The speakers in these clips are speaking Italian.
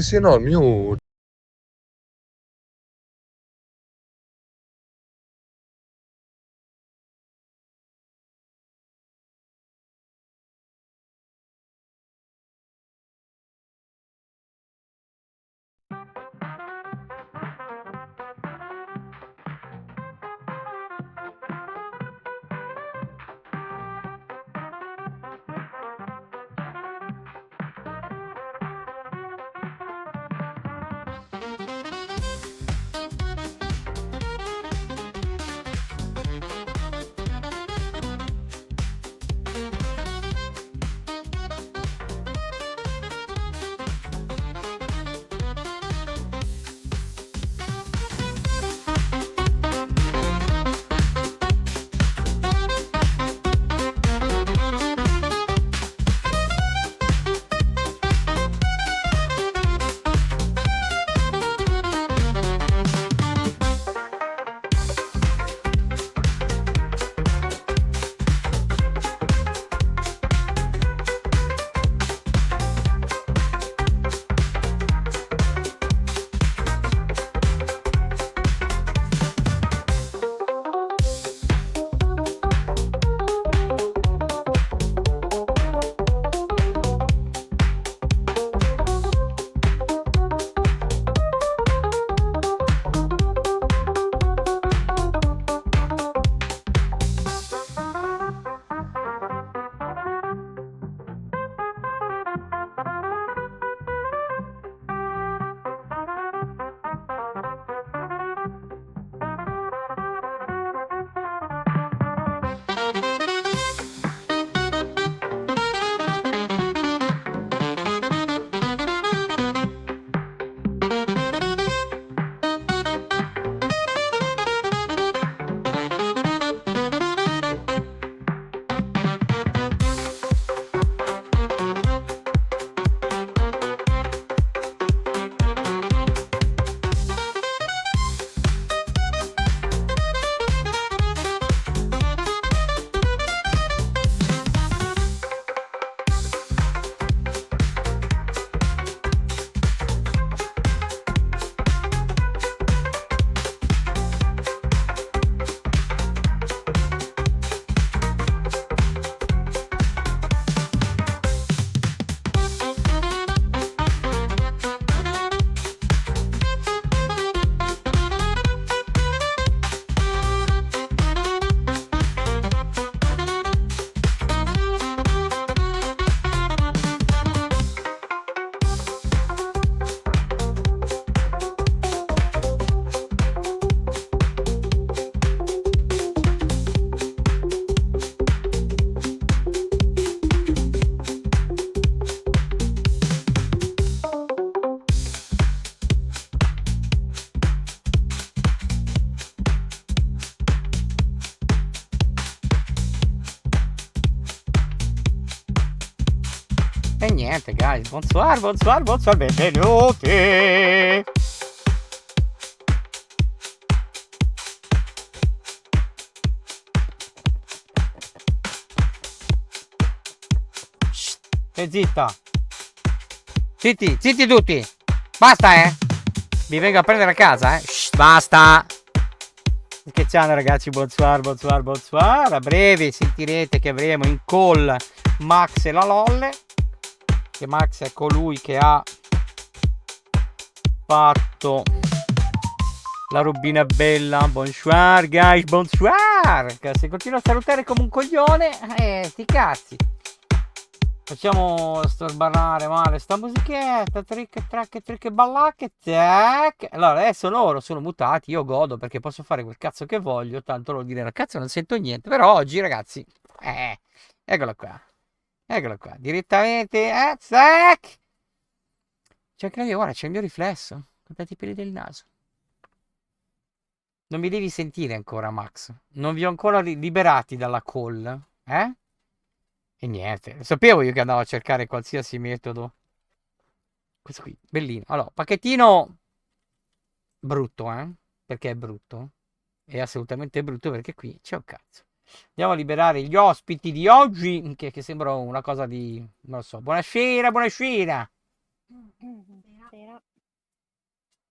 sì, no, il mio. E niente, guys, bonsoir, bonsoir, bonsoir, benvenuti. Shh, stai zitta. Zitti, zitti tutti. Basta, Vi vengo a prendere a casa, Shh, basta. Scherzando, ragazzi, bonsoir, bonsoir, bonsoir. A breve sentirete che avremo in call Max e la Lolle. Che Max è colui che ha fatto la robina bella. Bonsoir, guys, bonsoir. Se continuo a salutare come un coglione, sti cazzi. Facciamo sbarrare male sta musichetta, trick ballacche, tac. Allora adesso loro sono mutati, io godo perché posso fare quel cazzo che voglio, tanto loro dire cazzo non sento niente, però oggi ragazzi, eccola qua, direttamente, tac. C'è anche io, guarda, c'è il mio riflesso, guardate i peli del naso. Non mi devi sentire ancora, Max, non vi ho ancora liberati dalla call, E niente, sapevo io che andavo a cercare qualsiasi metodo. Questo qui, bellino. Allora, pacchettino brutto, Perché è brutto. È assolutamente brutto perché qui c'è un cazzo. Andiamo a liberare gli ospiti di oggi, che sembra una cosa di... non lo so. Buonasera, buonasera.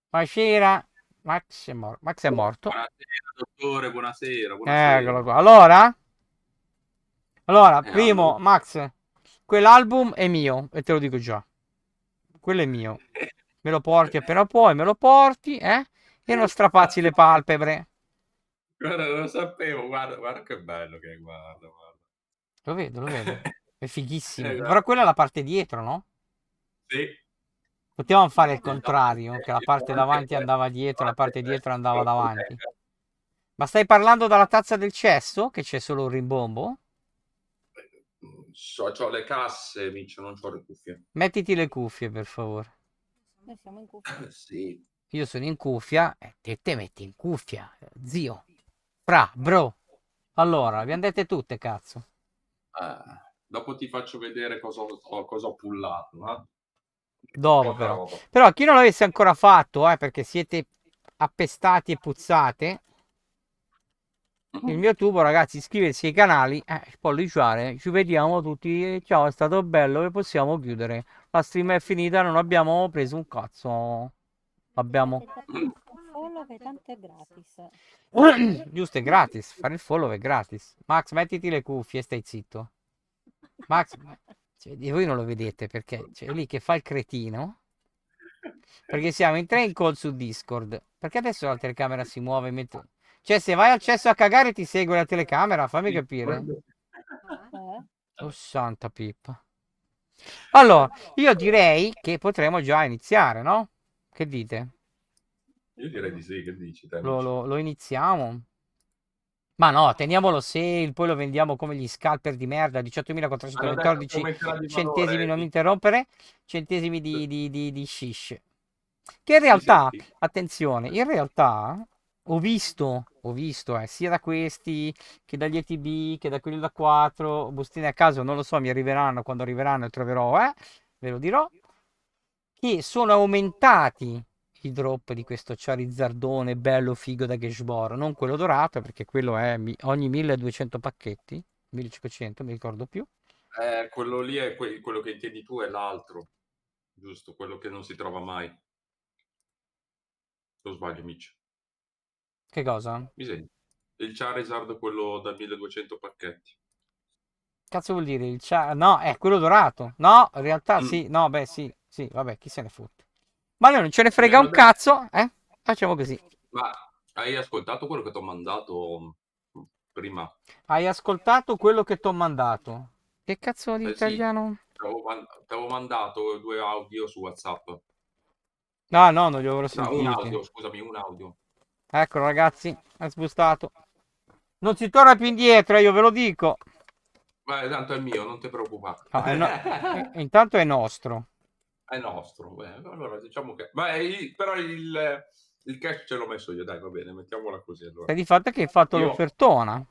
Buonasera. Max è morto. Buonasera, dottore, buonasera, Eccolo buonasera. qua. Allora, primo, Allora, Max, quell'album è mio, e te lo dico già. Quello è mio. Me lo porti appena puoi, me lo porti, eh? E non strapazzi le palpebre. guarda, non lo sapevo, guarda, guarda che bello che è, guarda, guarda. Lo vedo, lo vedo. È fighissimo. Però Guarda, quella è la parte dietro, no? sì, Potevamo fare il diciamo che contrario, che la il parte volante è davanti questo, andava il dietro, la volante è parte dietro questo, andava lo davanti. collega. Ma stai parlando dalla tazza del cesso? Che c'è solo un rimbombo? C'ho le casse, Mitch, non c'ho le cuffie. Mettiti le cuffie, per favore. Noi siamo in cuffia. Sì. Io sono in cuffia e te metti in cuffia, zio. Fra, bro. Allora, abbiamo dette tutte, cazzo. Dopo ti faccio vedere cosa ho pullato, Dopo Poca però. roba. Però chi non l'avesse ancora fatto, perché siete appestati e puzzate, il mio tubo, ragazzi, iscriversi ai canali, spolliciare, ci vediamo tutti. Ciao, è stato bello e possiamo chiudere. La stream è finita, non abbiamo preso un cazzo. Abbiamo... E un follow che tanto è gratis. Giusto, è gratis. Fare il follow è gratis. Max, mettiti le cuffie e stai zitto. Max, cioè, voi non lo vedete perché c'è lì che fa il cretino. Perché siamo in tre in call su Discord. Perché adesso la telecamera si muove mentre... Cioè, se vai al cesso a cagare ti segue la telecamera, fammi capire. Oh, santa pippa. Allora, io direi che potremmo già iniziare, no? Che dite? Io direi di sì, che dici te, Lo, Mitch? lo- lo iniziamo? Ma no, teniamolo sale, poi lo vendiamo come gli scalper di merda, Hanno detto che 18.414 aumenterà di centesimi, valore. non mi interrompere, centesimi di shish. Che in Mi realtà, senti? attenzione, in realtà ho visto, sia da questi, che dagli ETB, che da quelli da 4, bustine a caso, non lo so, mi arriveranno, quando arriveranno troverò, ve lo dirò, che sono aumentati i drop di questo Charizardone bello figo da Geshbor, non quello dorato perché quello è ogni 1200 pacchetti, 1500, mi ricordo più. Quello lì è quello che intendi tu è l'altro, giusto? Quello che non si trova mai. Lo sbaglio, Mitch. Che cosa? Mi senti? Il Charizard, quello da 1200 pacchetti. Cazzo vuol dire? No, è quello dorato. No, in realtà Mm. sì, no, beh sì, sì, vabbè, chi se ne fotte. Ma noi non ce ne Mi frega hanno un detto, cazzo, eh? Facciamo così. ma hai ascoltato quello che ti ho mandato prima? Hai ascoltato quello che ti ho mandato? Che cazzo di Sì, italiano? t'avevo mandato 2 audio su WhatsApp. No, no, non li avrò No, un sentiti. audio, scusami, un audio. Ecco, ragazzi, è sbustato. Non si torna più indietro, io ve lo dico. Beh, tanto è mio, non ti preoccupare. No, intanto è nostro. È nostro. Beh, allora diciamo che... Beh, però il cash ce l'ho messo io, dai, va bene, mettiamola così allora. Sta di fatto che hai fatto Io, l'offertona.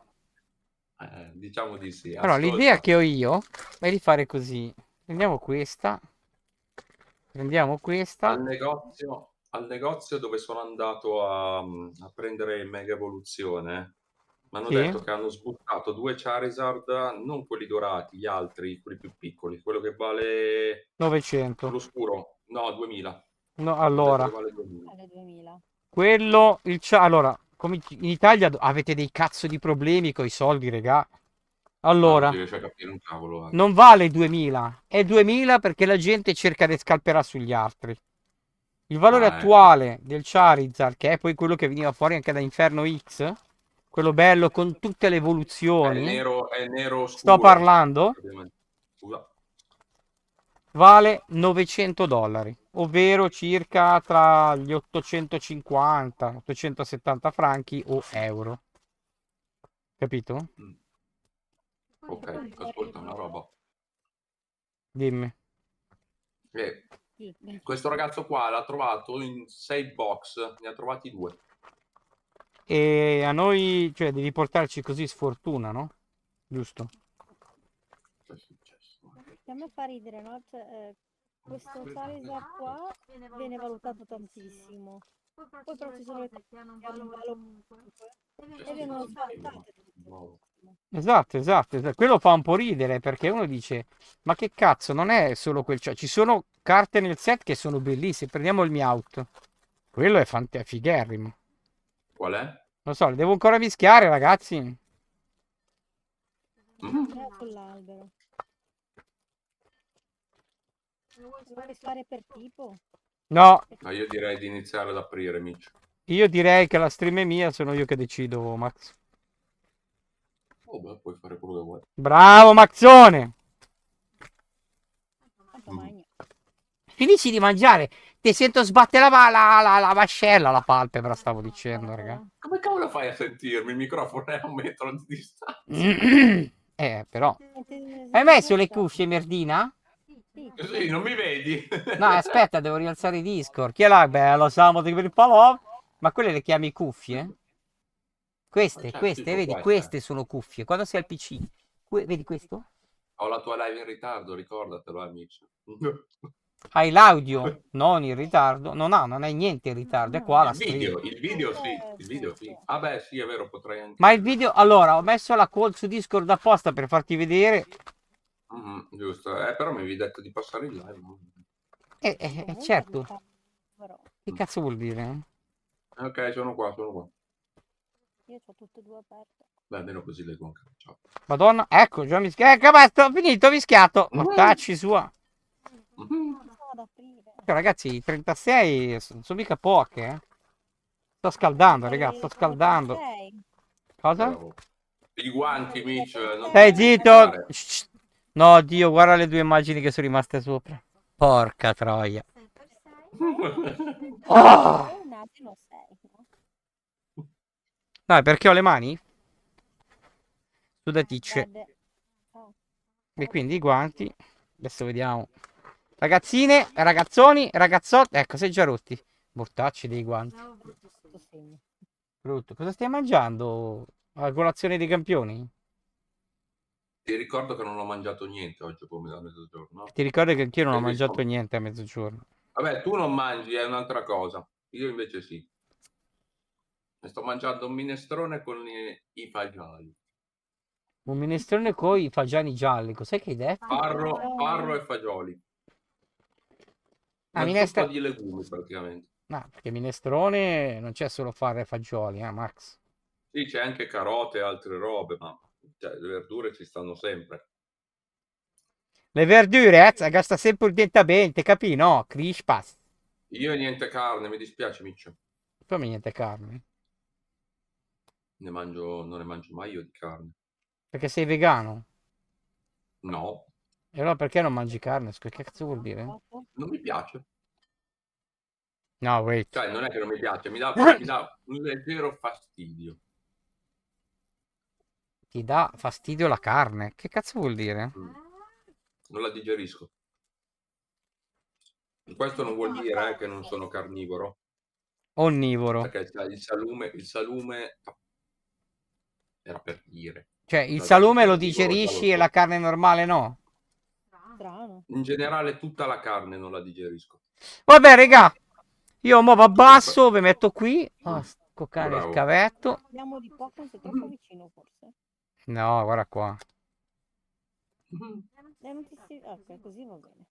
diciamo di sì, Allora, l'idea ascolta. che ho io è di fare così. Prendiamo questa. Prendiamo questa. Al negozio dove sono andato a prendere il Mega Evoluzione, mi hanno Sì, detto che hanno sbuttato 2 Charizard, non quelli dorati, gli altri, quelli più piccoli, quello che vale 900. quello scuro, no, 2000. No, Mi hanno detto che allora, vale 2000. Alle 2000. allora, come in Italia avete dei cazzo di problemi con i soldi, regà. Ma non Allora, si riesce a capire un cavolo. non vale 2000. È 2000 perché la gente cerca di scalperare sugli altri. Il valore Ah, ecco. attuale del Charizard, che è poi quello che veniva fuori anche da Inferno X, quello bello con tutte le evoluzioni, È nero sto scuro. parlando, Praticamente. Scusa. vale 900 dollari, ovvero circa tra gli 850, 870 franchi o euro. Capito? Mm. Che Ok, poi mi pare ascolta una che... roba. Dimmi. Eh, Sì, questo ragazzo qua l'ha trovato in 6 box, ne ha trovati 2. E a noi, cioè, devi portarci così sfortuna, no? Giusto? Cosa è successo? a me fa ridere, no? Cioè, questo Charizard qua viene valutato tantissimo. Poi però ci sono le cose che hanno un valore comunque e vengono svalutate Nuovo. tantissimo. Esatto. Quello fa un po' ridere perché uno dice, ma che cazzo, non è solo quel... Cioè, ci sono carte nel set che sono bellissime. Prendiamo il Meowth. Quello è figherrimo. Qual è? Lo so, le devo ancora mischiare, ragazzi. Sull'albero. Lo vuoi fare per tipo? No, Ma io direi di iniziare ad aprire, Mitch. io direi che la stream è mia, sono io che decido, Max. Oh, beh, puoi fare quello che vuoi. Bravo, Maxone! Tanto magno. Finisci di mangiare. Ti sento sbattere la mascella, la palpebra, stavo dicendo, raga. Come cavolo fai a sentirmi? Il microfono è a 1 metro di distanza. Però. Senti Hai messo le molto? cuffie, Merdina? Sì. Sì, non mi vedi? No, aspetta, devo rialzare i Discord. Chi è là? Beh, lo siamo per il palò. Ma quelle le chiami cuffie? Queste, Cioè, queste, tipo vedi, questa. queste sono cuffie. Quando sei al PC, vedi questo? Ho la tua live in ritardo, ricordatelo, amici. Hai l'audio, non in ritardo. Non hai niente in ritardo. È qua la Il stream. video sì, il video sì. Ah beh, sì, è vero, potrei anche... Ma il video, allora, ho messo la call su Discord apposta per farti vedere. Giusto, però mi avevi detto di passare il live. No? Certo. Però Che cazzo vuol dire? Ok, sono qua, sono qua. io ho tutte e due aperte. Beh, almeno così leggo anche. Ciao. Madonna, ecco, già mischiato. Basta, ho finito, mischiato. Mortacci sua. Iniziamo ad aprire. Ragazzi, 36 sono mica poche, eh. Sto scaldando, ragazzi, sto scaldando. Cosa? Bravo. I guanti, Mitch, non Stai ti zitto. dimenticare. Shh. No, Dio, guarda le due immagini che sono rimaste sopra. Porca troia. Oh! Un attimo sei, no? No, perché ho le mani? Sudaticce. Guarda. Oh. E quindi i guanti. Adesso vediamo. Ragazzine, ragazzoni, ragazzotti. Ecco, sei già rotti. Mortacci dei guanti. Questo segno. Brutto. Cosa stai mangiando? La colazione dei campioni? Ti ricordo che non ho mangiato niente oggi a mezzogiorno, no? Ti ricordo che anch'io non ho Quindi mangiato niente a mezzogiorno. Vabbè, tu non mangi, è un'altra cosa. Io invece sì. Sto mangiando un minestrone con i fagioli. Un minestrone con i fagiani gialli. Cos'è che hai detto? Farro e fagioli. Ah, Una zuppa minestra... di legumi praticamente. No, perché minestrone non c'è solo fare fagioli, Max. Sì, c'è anche carote e altre robe, ma cioè, le verdure ci stanno sempre. Le verdure, gasta sempre urgentemente, capì? No, crispas. Io niente carne, mi dispiace, Miccio. Come niente carne. Non ne mangio mai io di carne. Perché sei vegano. No, E allora perché non mangi carne? Che cazzo vuol dire? non mi piace. No, wait. Cioè, non è che non mi piace, mi dà un leggero fastidio. Ti dà fastidio la carne. Che cazzo vuol dire? Non la digerisco. Questo non vuol dire che non sono carnivoro, Onnivoro. perché il salume era per dire. Cioè, il Cioè, adesso salume lo carnivoro già lo digerisci e so. la carne normale no? Strano. In generale tutta la carne non la digerisco. Vabbè, regà. Io mo abbasso, vi metto qui. Oh, scoccare il Bravo. cavetto. Vediamo di poco, sei troppo vicino forse. No, guarda qua. Non ti si... Ok, così va bene.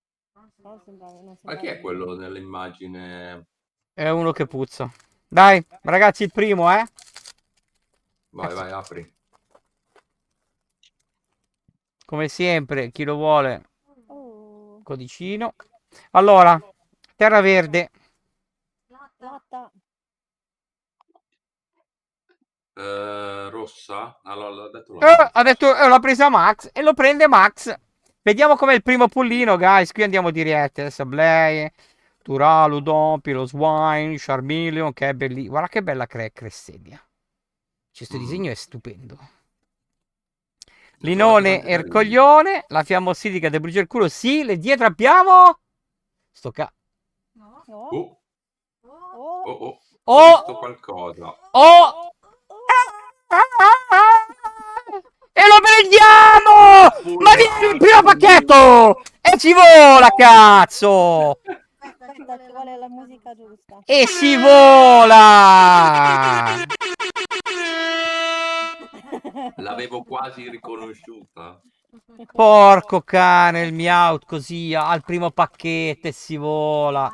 Non sembrava, non Ma sembrava chi è di- quello nell'immagine? È uno che puzza. Dai, ragazzi, il primo, eh? Vai, vai, apri. Come sempre, chi lo vuole, Oh, codicino. Allora, terra verde. latta. Rossa? Allora, l'ha detto la Ha detto, l'ha presa Max e lo prende Max. Vediamo com'è il primo pullino, guys. Qui andiamo diretti. Sableye, Turalu, Dompilo, Swine, Charmeleon, che è bellissimo. Guarda che bella Cressedia. Questo disegno è stupendo. Linone e il coglione. La fiamma ossidica del brucia il culo. Sì, le dietro abbiamo. Sto ca... No. Oh, Oh. oh, oh. Oh! Ho visto qualcosa. Oh! E lo prendiamo! Ma vieni il primo pacchetto! E ci vola, cazzo! Aspetta, ci vuole la musica giusta. E si vola! L'avevo quasi riconosciuta. Porco cane, il miau così al primo pacchetto e si vola.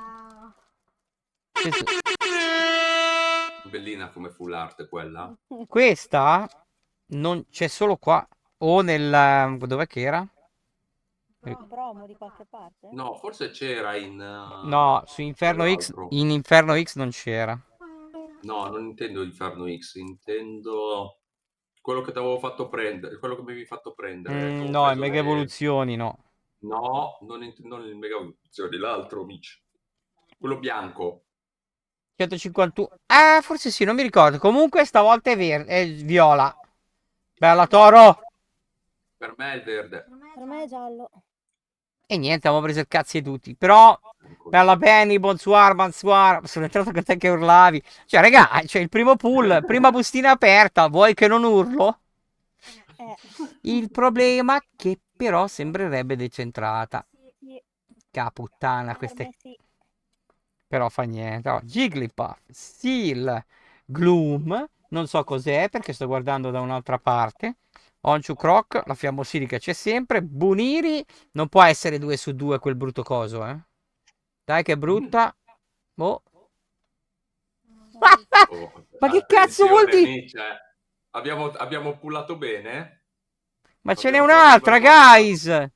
Bellina come full art quella. Questa non c'è solo qua. O nel... Dov'è che era? Promo di qualche parte? No, forse c'era in No, su Inferno X. quell'altro. In Inferno X non c'era. No, non intendo Inferno X, intendo quello che ti avevo fatto prendere, quello che mi avevi fatto prendere. Che avevo No, è preso Mega le... Evoluzioni, no. No, non il Mega Evoluzione, l'altro, Mitch. Quello bianco. 151. Forse sì, non mi ricordo. Comunque stavolta è verde, è viola. Bella Toro. Per me è il verde. Per me è giallo. E niente, avevo preso il cazzo di tutti. Però, Eccolo. bella Penny, bonsoir, bonsoir. Sono entrato con te che urlavi. Cioè, raga, c'è il primo pull, prima bustina aperta. Vuoi che non urlo? Eh, Il problema è che però sembrerebbe decentrata. sì, Caputtana, per queste. me sì. Però fa niente. Oh, Jigglypuff, Seal, Gloom. Non so cos'è perché sto guardando da un'altra parte. Onchu Croc, la fiammosilica c'è sempre. Buniri, non può essere 2 su 2 quel brutto coso, eh. Dai che è brutta. Oh. Non vi so. Oh, Ma che cazzo vuol attenzione, dire? Mitch. Abbiamo pullato bene? Ma ce n'è Abbiamo trovato un bel un'altra, coso. guys!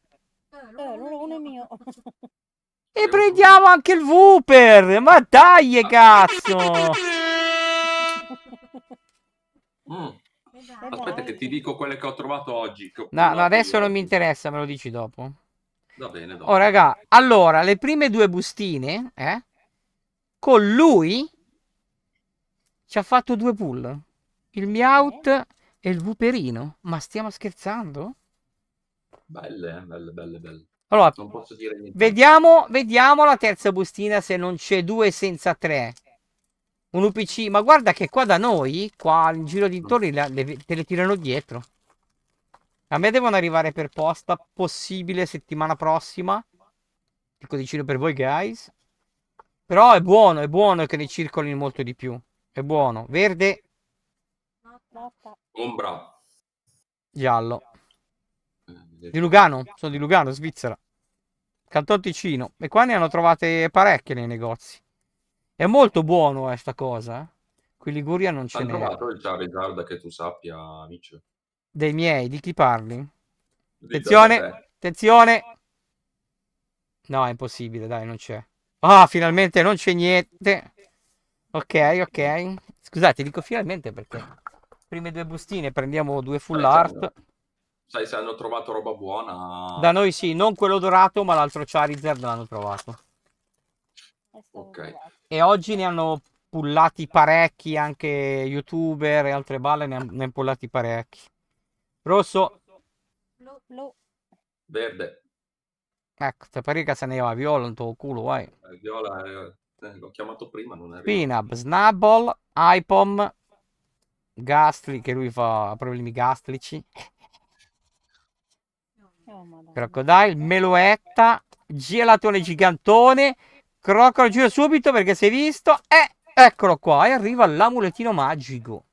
Uno è mio. E Abbiamo prendiamo anche il Wooper! Ma dai, cazzo! Mm. E Aspetta che dai. ti dico quelle che ho trovato oggi, che ho No, no, pullato io adesso non mi oggi. interessa, me lo dici dopo. Va bene, Oh, dopo. raga, allora, le prime due bustine, con lui ci ha fatto due pull. Il Meowth e il Wooperino. Ma stiamo scherzando? Belle, belle, belle, belle. Allora, Non posso dire nient'altro. vediamo la terza bustina se non c'è due senza tre. Un UPC, ma guarda che qua da noi, qua in giro dintorni, te le tirano dietro. A me devono arrivare per posta, possibile settimana prossima. Il codicino per voi, guys. Però è buono che ne circolino molto di più. È buono. Verde, Lotta. Ombra. giallo. Di Vedete. Lugano, sono di Lugano, Svizzera. Canton Ticino. E qua ne hanno trovate parecchie nei negozi. È molto buono sta cosa. Qui in Liguria non ce Hanno n'è. trovato il Charizard che tu sappia, amici. Dei miei, di chi parli? Da Attenzione, te. attenzione. No, è impossibile, dai, non c'è. Ah, finalmente non c'è niente. Ok, ok. Scusate, dico finalmente perché prime due bustine prendiamo due full Sai se, art. sai se hanno trovato roba buona? Da noi sì, non quello dorato, ma l'altro Charizard l'hanno trovato. È stato Ok. trovato. E oggi ne hanno pullati parecchi, anche youtuber e altre balle ne hanno pullati parecchi. Rosso, Blu. Verde. ecco, te pare che se ne va viola in tuo culo, vai. Viola, l'ho chiamato prima, non è arrivato. Pinab, Snubble, Hypom, Gastly, che lui fa problemi gastrici. Oh, madonna. Crocodile, Meloetta, Gelatone gigantone. Crocodile, giro subito perché si è visto. Eccolo qua. E arriva l'amuletino magico.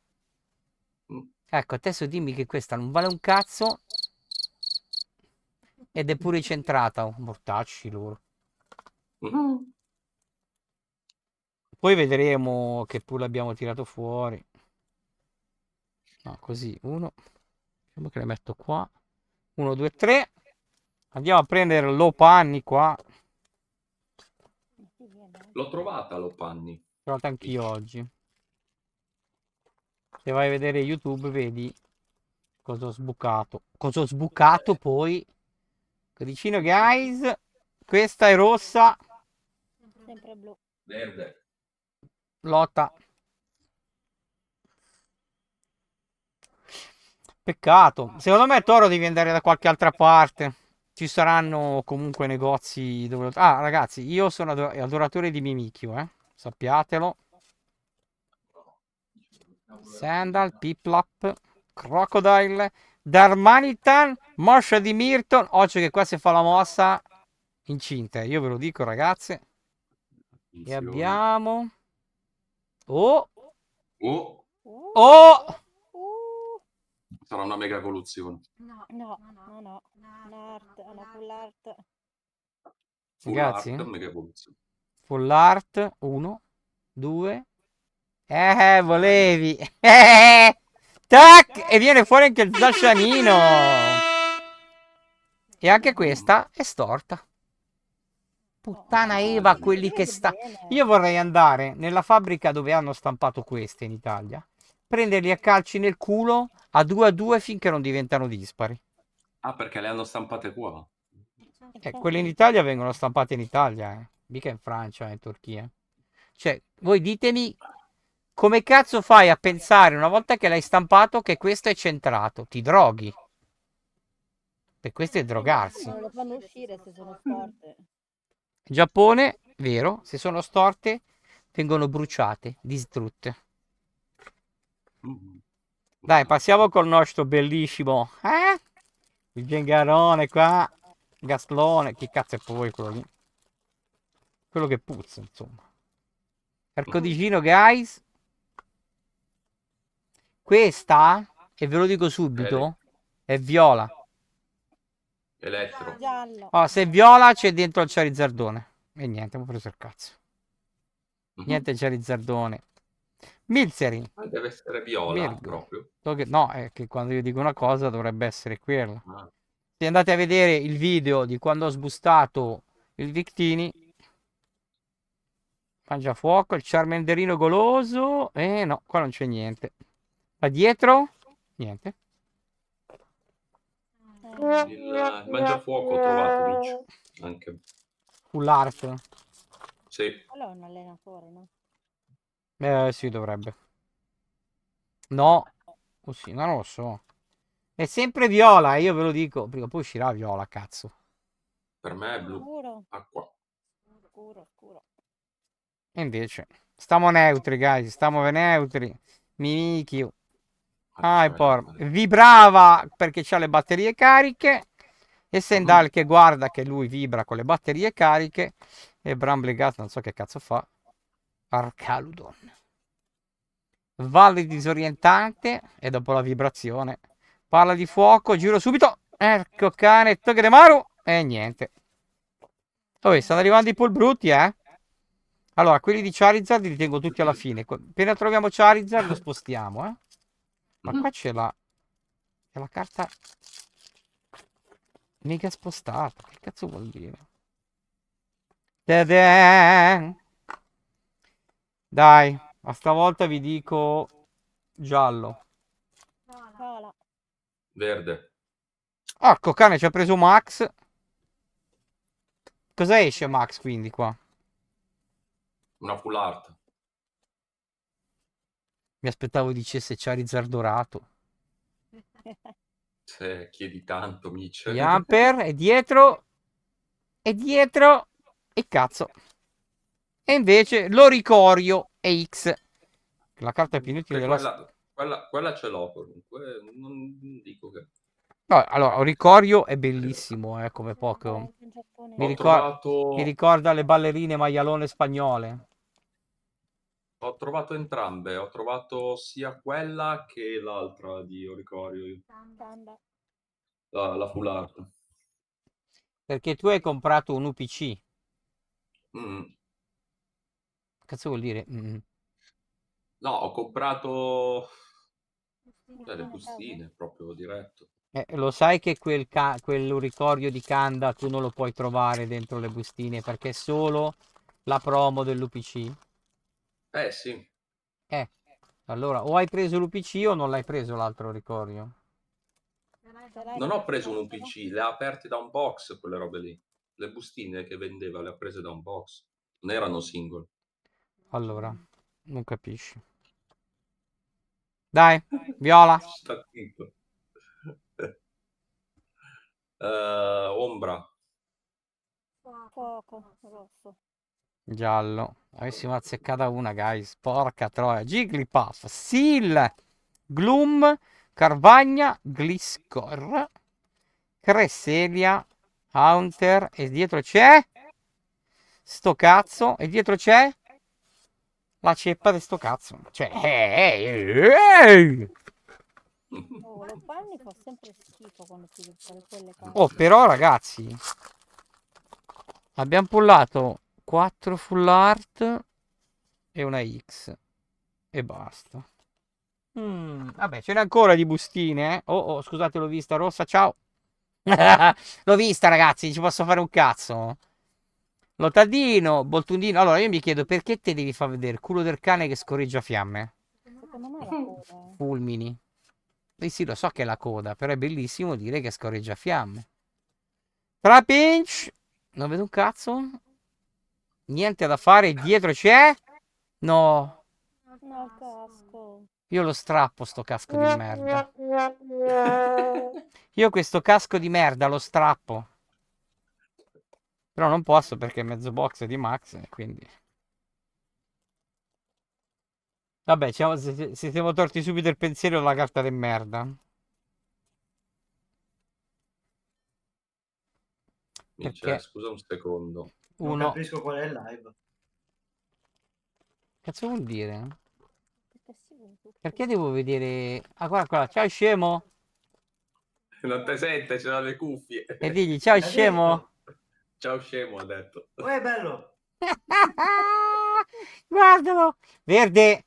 Mm. Ecco, adesso dimmi che questa non vale un cazzo. Ed è pure centrata. Oh, mortacci loro. Mhm. Poi vedremo che pull abbiamo tirato fuori. No, così. Uno. Diciamo che le metto qua. 1, 2, 3. Andiamo a prendere l'Opanni qua. Sì, viene. L'ho trovata, Lopanni. L'ho trovata anch'io oggi. Se vai a vedere YouTube vedi cosa ho sbucato. Cosa ho sbucato poi. Codicino guys. Questa è rossa. Sempre blu. Verde. Lotta. Peccato. Secondo me Toro devi andare da qualche altra parte. Ci saranno comunque negozi dove... Ah, ragazzi, io sono adoratore di Mimikyu, sappiatelo. Sandal, Piplap, Crocodile, Darmanitan, Moscia di Mirton. Occhio che qua si fa la mossa incinta, io ve lo dico, ragazze. E Attenzione. abbiamo... Oh! Oh, Oh! Uh. sarà una mega evoluzione. No, no, no. Una full art. Full Ragazzi, art, mega evoluzione. full art, 1, 2, Volevi. Tac! E viene fuori anche il zascianino. E anche questa è storta. Puttana Eva, quelli che sta... Io vorrei andare nella fabbrica dove hanno stampato queste in Italia, prenderli a calci nel culo a 2 finché non diventano dispari. Ah, perché le hanno stampate qua? Quelle in Italia vengono stampate in Italia, mica in Francia, in Turchia. Cioè, voi ditemi come cazzo fai a pensare una volta che l'hai stampato che questo è centrato? Ti droghi. Per questo è drogarsi. Non le fanno uscire se sono storte. Giappone, vero, se sono storte vengono bruciate, distrutte. Mm. Dai, passiamo col nostro bellissimo, il gengarone qua, Gastlone, chi cazzo è poi quello lì? Quello che puzza, insomma. Arcodigino, guys. Questa, e ve lo dico subito, è viola. Elettro. Giallo. Oh, se è viola c'è dentro il Charizardone. E niente, mi ho preso il cazzo. Niente Charizardone. Milzeri. Deve essere viola proprio. No, è che quando io dico una cosa dovrebbe essere quella. Ah. Se andate a vedere il video di quando ho sbustato il Victini, Mangiafuoco, il Charmanderino goloso. No, qua non c'è niente. Da dietro? Niente. Il mangiafuoco ho trovato, Mitch. Anche. Full art. Sì. Quello è un allenatore, no? Sì, dovrebbe. No. Oh, sì, non lo so. È sempre viola, io ve lo dico. Prima o poi uscirà viola, cazzo. Per me è blu. Scuro. Acqua. Scuro. E invece, stiamo neutri, guys. Stiamo neutri. Mimichio. Vibrava perché c'ha le batterie cariche. E Sendal che guarda che lui vibra con le batterie cariche. E Bramblegat non so che cazzo fa. Arcaludon. Valle disorientante. E dopo la vibrazione. Palla di fuoco. Giro subito. Ecco cane. Togedemaru. E niente. Oh, stanno arrivando i pool brutti, eh. Allora, quelli di Charizard li tengo tutti alla fine. Appena troviamo Charizard lo spostiamo, eh. Ma qua c'è la carta mega spostata. Che cazzo vuol dire? Ta-da! Dai, ma stavolta vi dico giallo. Viola. Verde. Porco cane, ci ha preso Max. Cosa esce Max quindi qua? Una full art. Mi aspettavo dicesse Charizard dorato. Se chiedi tanto, Mitch. Jumper, è dietro. E dietro. E cazzo. E invece l'Oricorio e X. La carta più inutile della... Quella ce l'ho comunque. Non dico che... No, allora, Oricorio è bellissimo, come Pokémon. In Giappone. Mi Ho trovato... ricorda le ballerine maialone spagnole. Ho trovato entrambe. Ho trovato sia quella che l'altra di Oricorio. Panda. La full art. Perché tu hai comprato un UPC. Mm. Cazzo vuol dire? No, ho comprato le bustine proprio diretto. Lo sai che quell'Oricorio di Kanda tu non lo puoi trovare dentro le bustine perché è solo la promo dell'UPC? Sì. Allora, o hai preso l'UPC o non l'hai preso l'altro Oricorio? Non ho preso un UPC, le ha aperte da un box quelle robe lì. Le bustine che vendeva le ha prese da un box. Non erano single. Allora, non capisci. Dai, viola. Sta zitto. Ombra. Fuoco. Rosso. Giallo. Avessimo azzeccata una, guys. Porca troia. Jigglypuff. Seal. Gloom. Carvagna. Gliscor. Cresselia. Haunter. E dietro c'è? Sto cazzo. E dietro c'è? La ceppa di sto cazzo. Cioè, Oh, lo panni fa sempre schifo quando si deve fare quelle cose. Oh, però, ragazzi. Abbiamo pullato 4 full art e una X. e basta. Vabbè, ce n'è ancora di bustine, eh? Oh, scusate, l'ho vista rossa, ciao. L'ho vista, ragazzi, ci posso fare un cazzo. Lotadino, Boltundino. Allora, io mi chiedo perché te devi far vedere il culo del cane che scorreggia fiamme? Secondo me è la coda. Fulmini. Sì, lo so che è la coda, però è bellissimo dire che scorreggia fiamme. Trapinch. Non vedo un cazzo. Niente da fare, dietro c'è? No. No, il casco. Io lo strappo sto casco di merda. Io questo casco di merda lo strappo. Però non posso perché è mezzo box di Max, quindi... Vabbè, ci siamo torti subito il pensiero della carta di merda. Minchia, Perché scusa un secondo. Non uno... capisco qual è il live. Cazzo vuol dire? Perché si vede tutto. Perché devo vedere... Ah, guarda qua, ciao scemo! Non te sente, c'erano le cuffie. E digli, ciao Ha scemo! detto, Ciao scemo, ha detto. uè, bello. Guardalo! Verde!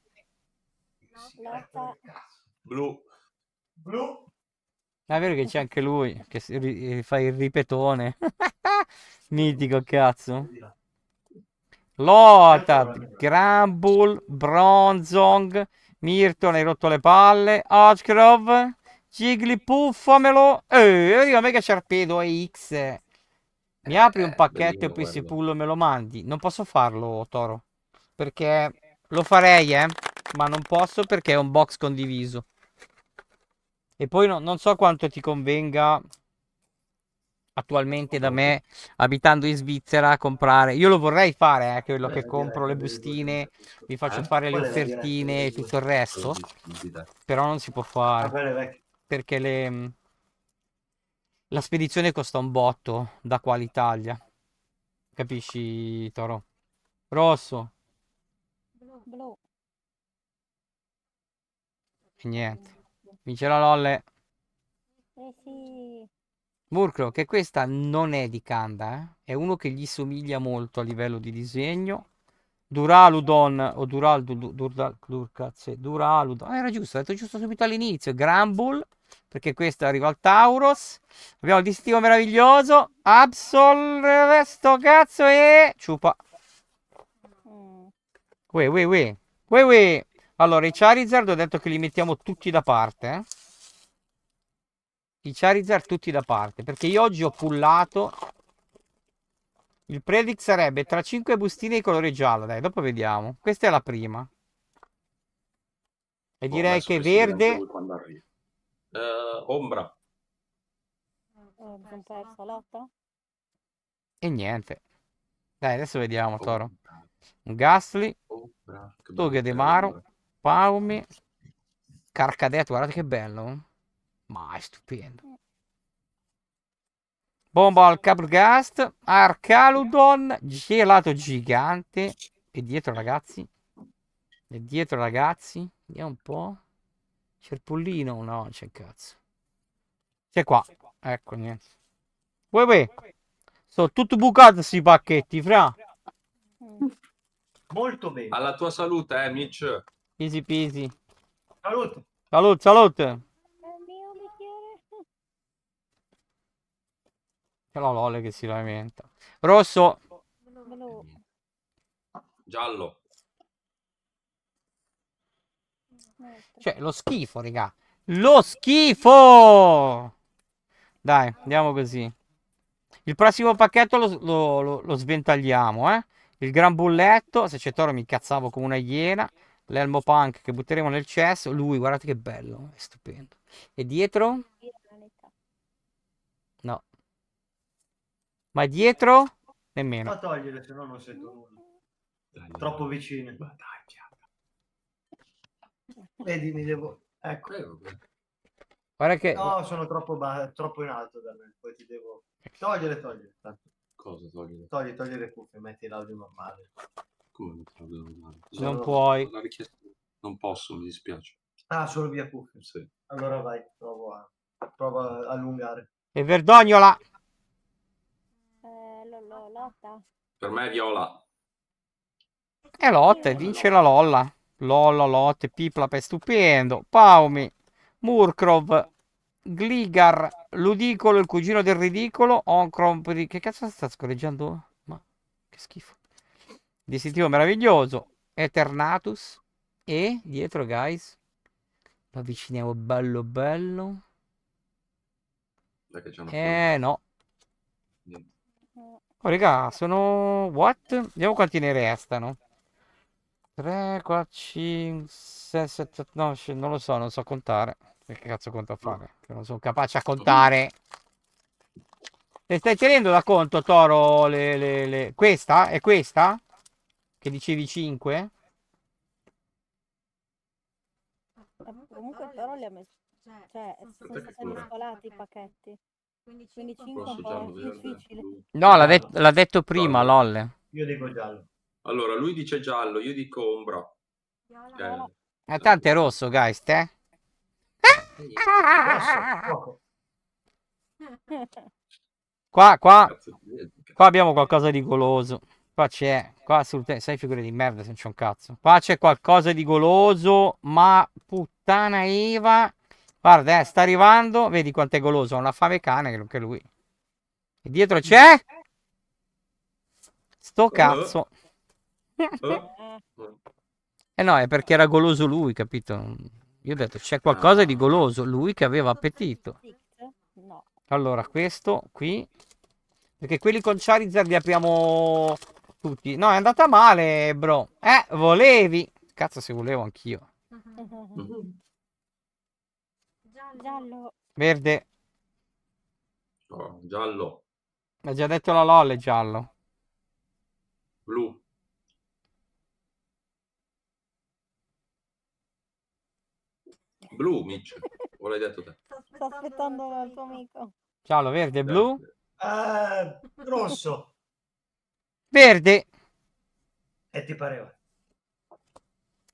Lotta. Blu. Blu. È vero che c'è anche lui, che fa il ripetone. Mitico, cazzo. Lotad, Granbull, Bronzong, Mirton, hai rotto le palle, Hodggrove, Jigglypuff, fammelo. Arriva Mega Sharpedo X. Mi apri un pacchetto e bellino poi se quello. pullo me lo mandi? Non posso farlo, Toro. Perché lo farei, ma non posso perché è un box condiviso. E poi non so quanto ti convenga attualmente da me, abitando in Svizzera, comprare. Io lo vorrei fare, quello Qual è che la compro le diretta delle due che non bustine, capisco? vi faccio fare le Qual è la diretta offertine delle e due? tutto il resto. Di te. Però non si può Ah, fare quella è vecchia. perché la spedizione costa un botto da qua all'Italia. Capisci, Toro? Rosso Blu. e niente. Vince la Lolle. Sì. Murkrow, che questa non è di Kanda, è uno che gli somiglia molto a livello di disegno. Duraludon o Duraludon. Era giusto, ho detto giusto subito all'inizio. Granbull, perché questo arriva al Tauros. Abbiamo il distintivo meraviglioso. Absol, sto cazzo e ciupa. Mm. Uè, uè, uè. Uè, uè. Allora, i Charizard ho detto che li mettiamo tutti da parte. I Charizard tutti da parte, perché io oggi ho pullato. Il predict sarebbe tra 5 bustine di colore giallo. Dai, dopo vediamo. Questa è la prima. E direi Adesso che mi scrive anche verde. lui quando arriva. Ombra. Mi sono persa lotta. E niente. Dai, adesso vediamo, Toro. Ombra. Un Gastly. Ombra. Che bello che è Togedemaru. Ombra. Paumi. Carcadet, guardate che bello. Ma è stupendo. Bomba al Caprgast. Arcaludon. Gelato gigante. E dietro, ragazzi. E dietro, ragazzi. Vediamo un po'. C'è il pollino? No, non c'è il cazzo. C'è qua. Ecco, niente. Uè. Sono tutti bucati questi pacchetti, fra. Mm. Molto bene. Alla tua salute, Mitch. Easy peasy. Salute. Salute. È il mio bicchiere. C'è la Lole che si lamenta. Rosso. Blu. Giallo. Niente. Cioè, lo schifo, raga. Lo schifo! Dai, andiamo così. Il prossimo pacchetto lo sventagliamo, eh. Il gran bulletto. Se c'è Toro mi incazzavo come una iena. L'elmo punk che butteremo nel cesso. Lui, guardate che bello. È stupendo. E dietro? Ironica. No. Ma dietro? Nemmeno. Ma togliele, se no non sento nulla. Dai, Troppo vicine. Ma dai, piano. Vedi, mi devo... Ecco. Vabbè. Guarda che... No, sono troppo in alto da me. Poi ti devo... Togliele. Tanto. Cosa togliere? Togli le cuffie, metti l'audio normale. Come non te la devo dare? Non puoi. L'ha richiesto. Non posso, mi dispiace. Ah, solo via cuffie. Sì. Allora vai, provo a allungare. E Verdognola. Lotta. Per me è viola. E lotta e vince la Lolla. Lollo, Lotte, Piplap è stupendo. Paumi, Murkrov, Gligar, Ludicolo, il cugino del ridicolo. Oncrom, che cazzo sta scorreggiando? Ma che schifo. Distintivo meraviglioso. Eternatus. E dietro, guys. Lo avviciniamo bello bello. Dai che c'è una folla. No. Niente. Oh, raga, sono... What? Vediamo quanti ne restano. 3, 4, 5, 6, 7, 8, 9, non lo so, non so contare. Che cazzo conto a fare? Che non sono capace a contare. Le stai tenendo da conto, Toro? Questa? È questa? Che dicevi 5? Comunque però li ha messi, cioè sono Aspetta che stati colore. mescolati i pacchetti. Quindi 5 è un Rosso, po' giallo, più verde, difficile. blu. No, Giallo. l'ha detto prima, Giallo. LOL. Io dico giallo. Allora, lui dice giallo, io dico ombra. Viola. Tanto è rosso, guys, te. Rosso, fuoco. Qua Cazzo ti vedi? abbiamo qualcosa di goloso. Qua c'è, qua assolutamente, sai figure di merda se non c'è un cazzo. Qua c'è qualcosa di goloso, ma puttana Eva. Guarda, sta arrivando, vedi quanto è goloso, ha una fame cane che lui. E dietro c'è sto cazzo. Eh? Eh no, è perché era goloso lui, capito? Io ho detto c'è qualcosa di goloso, lui che aveva appetito. No. Allora, questo qui. Perché quelli con Charizard li apriamo tutti. No, è andata male, bro. Volevi. Cazzo, se volevo anch'io. Giallo. Verde. Oh, giallo, Ha già detto la LOL, è giallo. blu, blu, Mitch. O l'hai detto te? Sto aspettando il tuo amico. Giallo, verde, blu. Rosso. Verde. E ti pareva?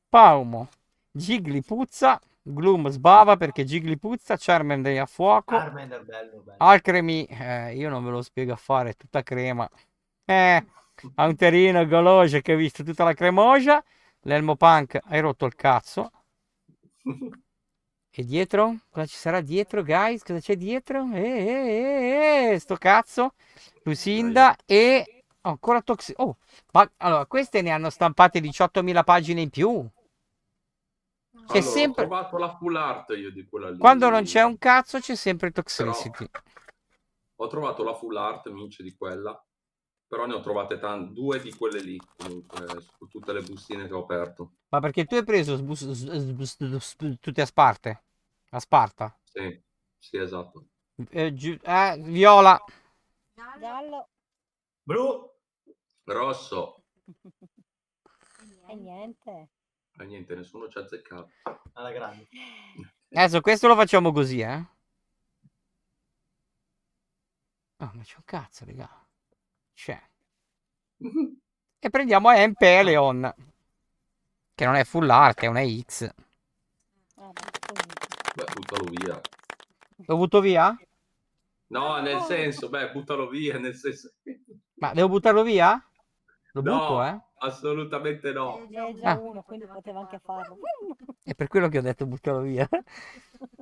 Paumo. Gigli puzza. Gloom sbava perché Gigli puzza. Charmander è a fuoco. Charmander, bello, bello. Alcremie, io non ve lo spiego a fare, è tutta crema. Ha un terino goloso che ha visto tutta la cremosa. L'Elmo Punk, hai rotto il cazzo. E dietro? Cosa ci sarà dietro, guys? Cosa c'è dietro? Sto cazzo. Lucinda e... oh, ancora Toxi... Oh, ma allora, queste ne hanno stampate 18.000 pagine in più. C'è Allora, sempre... ho trovato la full art io di quella lì. Quando non c'è un cazzo c'è sempre Toxicity. Ho trovato la full art, Mitch, di quella. Però ne ho trovate due di quelle lì, comunque, su tutte le bustine che ho aperto. Ma perché tu hai preso tutte a Sparte? A Sparta? Sì, sì, esatto. Viola. Giallo. Blu. Rosso. E niente. E niente, nessuno ci ha azzeccato. Alla grande. Adesso questo lo facciamo così, eh? Oh, ma c'è un cazzo, raga. C'è. E prendiamo Empeleon. Che non è full art, è una X. Beh, buttalo via. L'ho butto via? No, nel senso, buttalo via, nel senso... Ma devo buttarlo via? Lo butto, No, assolutamente no. È già uno, quindi poteva anche farlo. È per quello che ho detto buttarlo via.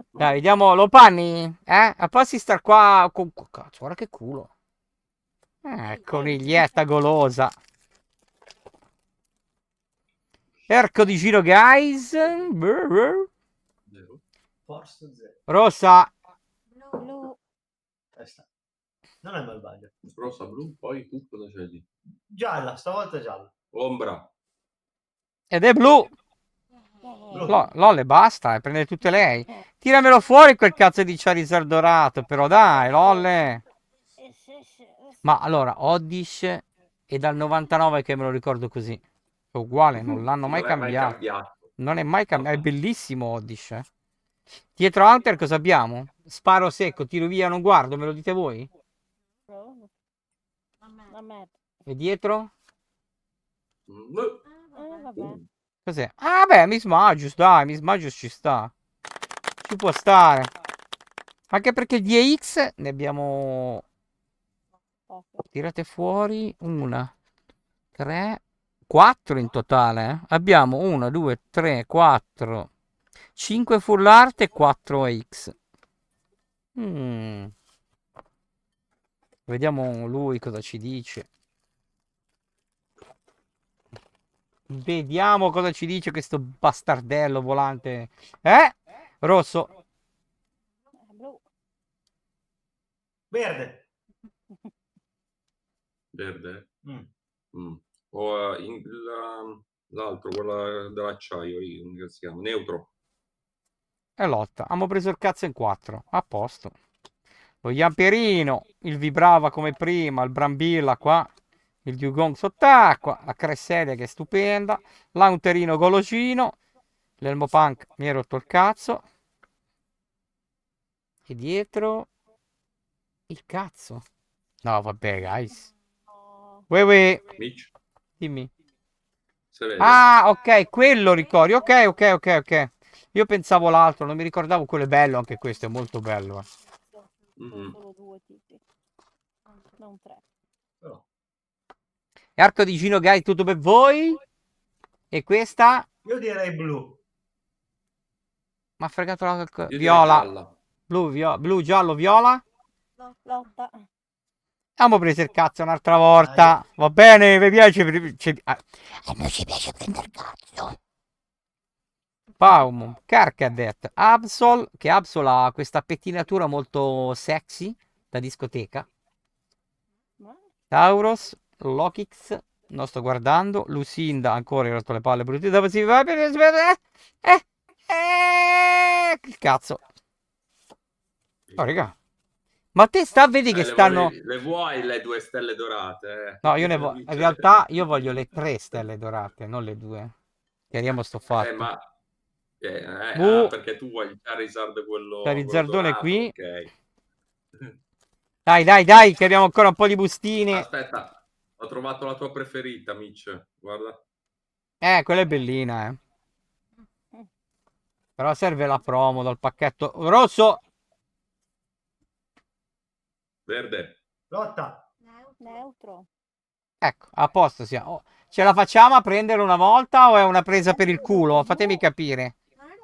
Dai, vediamo, lo panni? A posti star qua con... Cazzo, guarda che culo. Coniglietta golosa. Erco di giro, guys. Forza zero. Rossa. Blu. Non è malvagio. Rossa, blu, poi tu cosa scegli? Gialla, stavolta gialla. Ombra. Ed è blu. Lolle, basta, prende tutte lei. Tiramelo fuori quel cazzo di Charizard dorato, però dai, Lolle. Ma allora, Oddish è dal 99 che me lo ricordo così. È uguale, non l'hanno mai cambiato. Non è mai cambiato, è bellissimo Oddish. Dietro Hunter cosa abbiamo? Sparo secco, tiro via, non guardo, me lo dite voi? E dietro? Vabbè. Cos'è? Ah beh, Miss Magius, dai, Miss Magius ci sta. Ci può stare. Anche perché di EX ne abbiamo... Tirate fuori 1, 3, 4 in totale. Abbiamo 1, 2, 3, 4, 5 full art e 4 X. Vediamo lui cosa ci dice. Vediamo cosa ci dice questo bastardello volante. Rosso. Blu. Verde. Verde. Mm. O l'altro, quello dell'acciaio, come si chiama? Neutro. E lotta. Abbiamo preso il cazzo in 4. A posto. Lo Iamperino, il Vibrava come prima, il Brambilla qua, il Dugong sott'acqua, la Cresselia che è stupenda, l'Aunterino Golosino, l'Elmo Punk mi è rotto il cazzo. E dietro il cazzo. No, vabbè, guys. No. Uè. Mitch, Dimmi. se vede? Ah, ok, quello ricordi. Ok. Io pensavo l'altro, non mi ricordavo quello è bello, anche questo è molto bello. Sono solo 2 tipi, non 3. Però, E Arco di Gino, guys, tutto per voi? E questa? io direi blu. Mi ha fregato la Io direi viola. gialla. Blu, giallo, viola. Lotta. Abbiamo preso il cazzo un'altra volta. Va bene, vi piace? A noi ci piace prendere il cazzo. Paum, Carcadet, Absol, che Absol ha questa pettinatura molto sexy da discoteca. Ma? Tauros, Lokix, non sto guardando. Lucinda, ancora hai rotto le palle brutte. Dopo si va bene. Il cazzo. Oh, raga. Ma te sta a vedere che stanno... Le vuoi le 2 stelle dorate? No, io ne voglio... In realtà io voglio le 3 stelle dorate, non le 2. Chiariamo sto fatto. Ma... perché tu vuoi il Charizard quello Charizardone dorato, qui. ok. Dai, che abbiamo ancora un po' di bustine. Aspetta, ho trovato la tua preferita, Mitch. Guarda. Quella è bellina, Però serve la promo dal pacchetto rosso. Verde. Lotta. Neutro. Ecco, a posto siamo. Oh, ce la facciamo a prendere una volta o è una presa per il culo? Fatemi capire.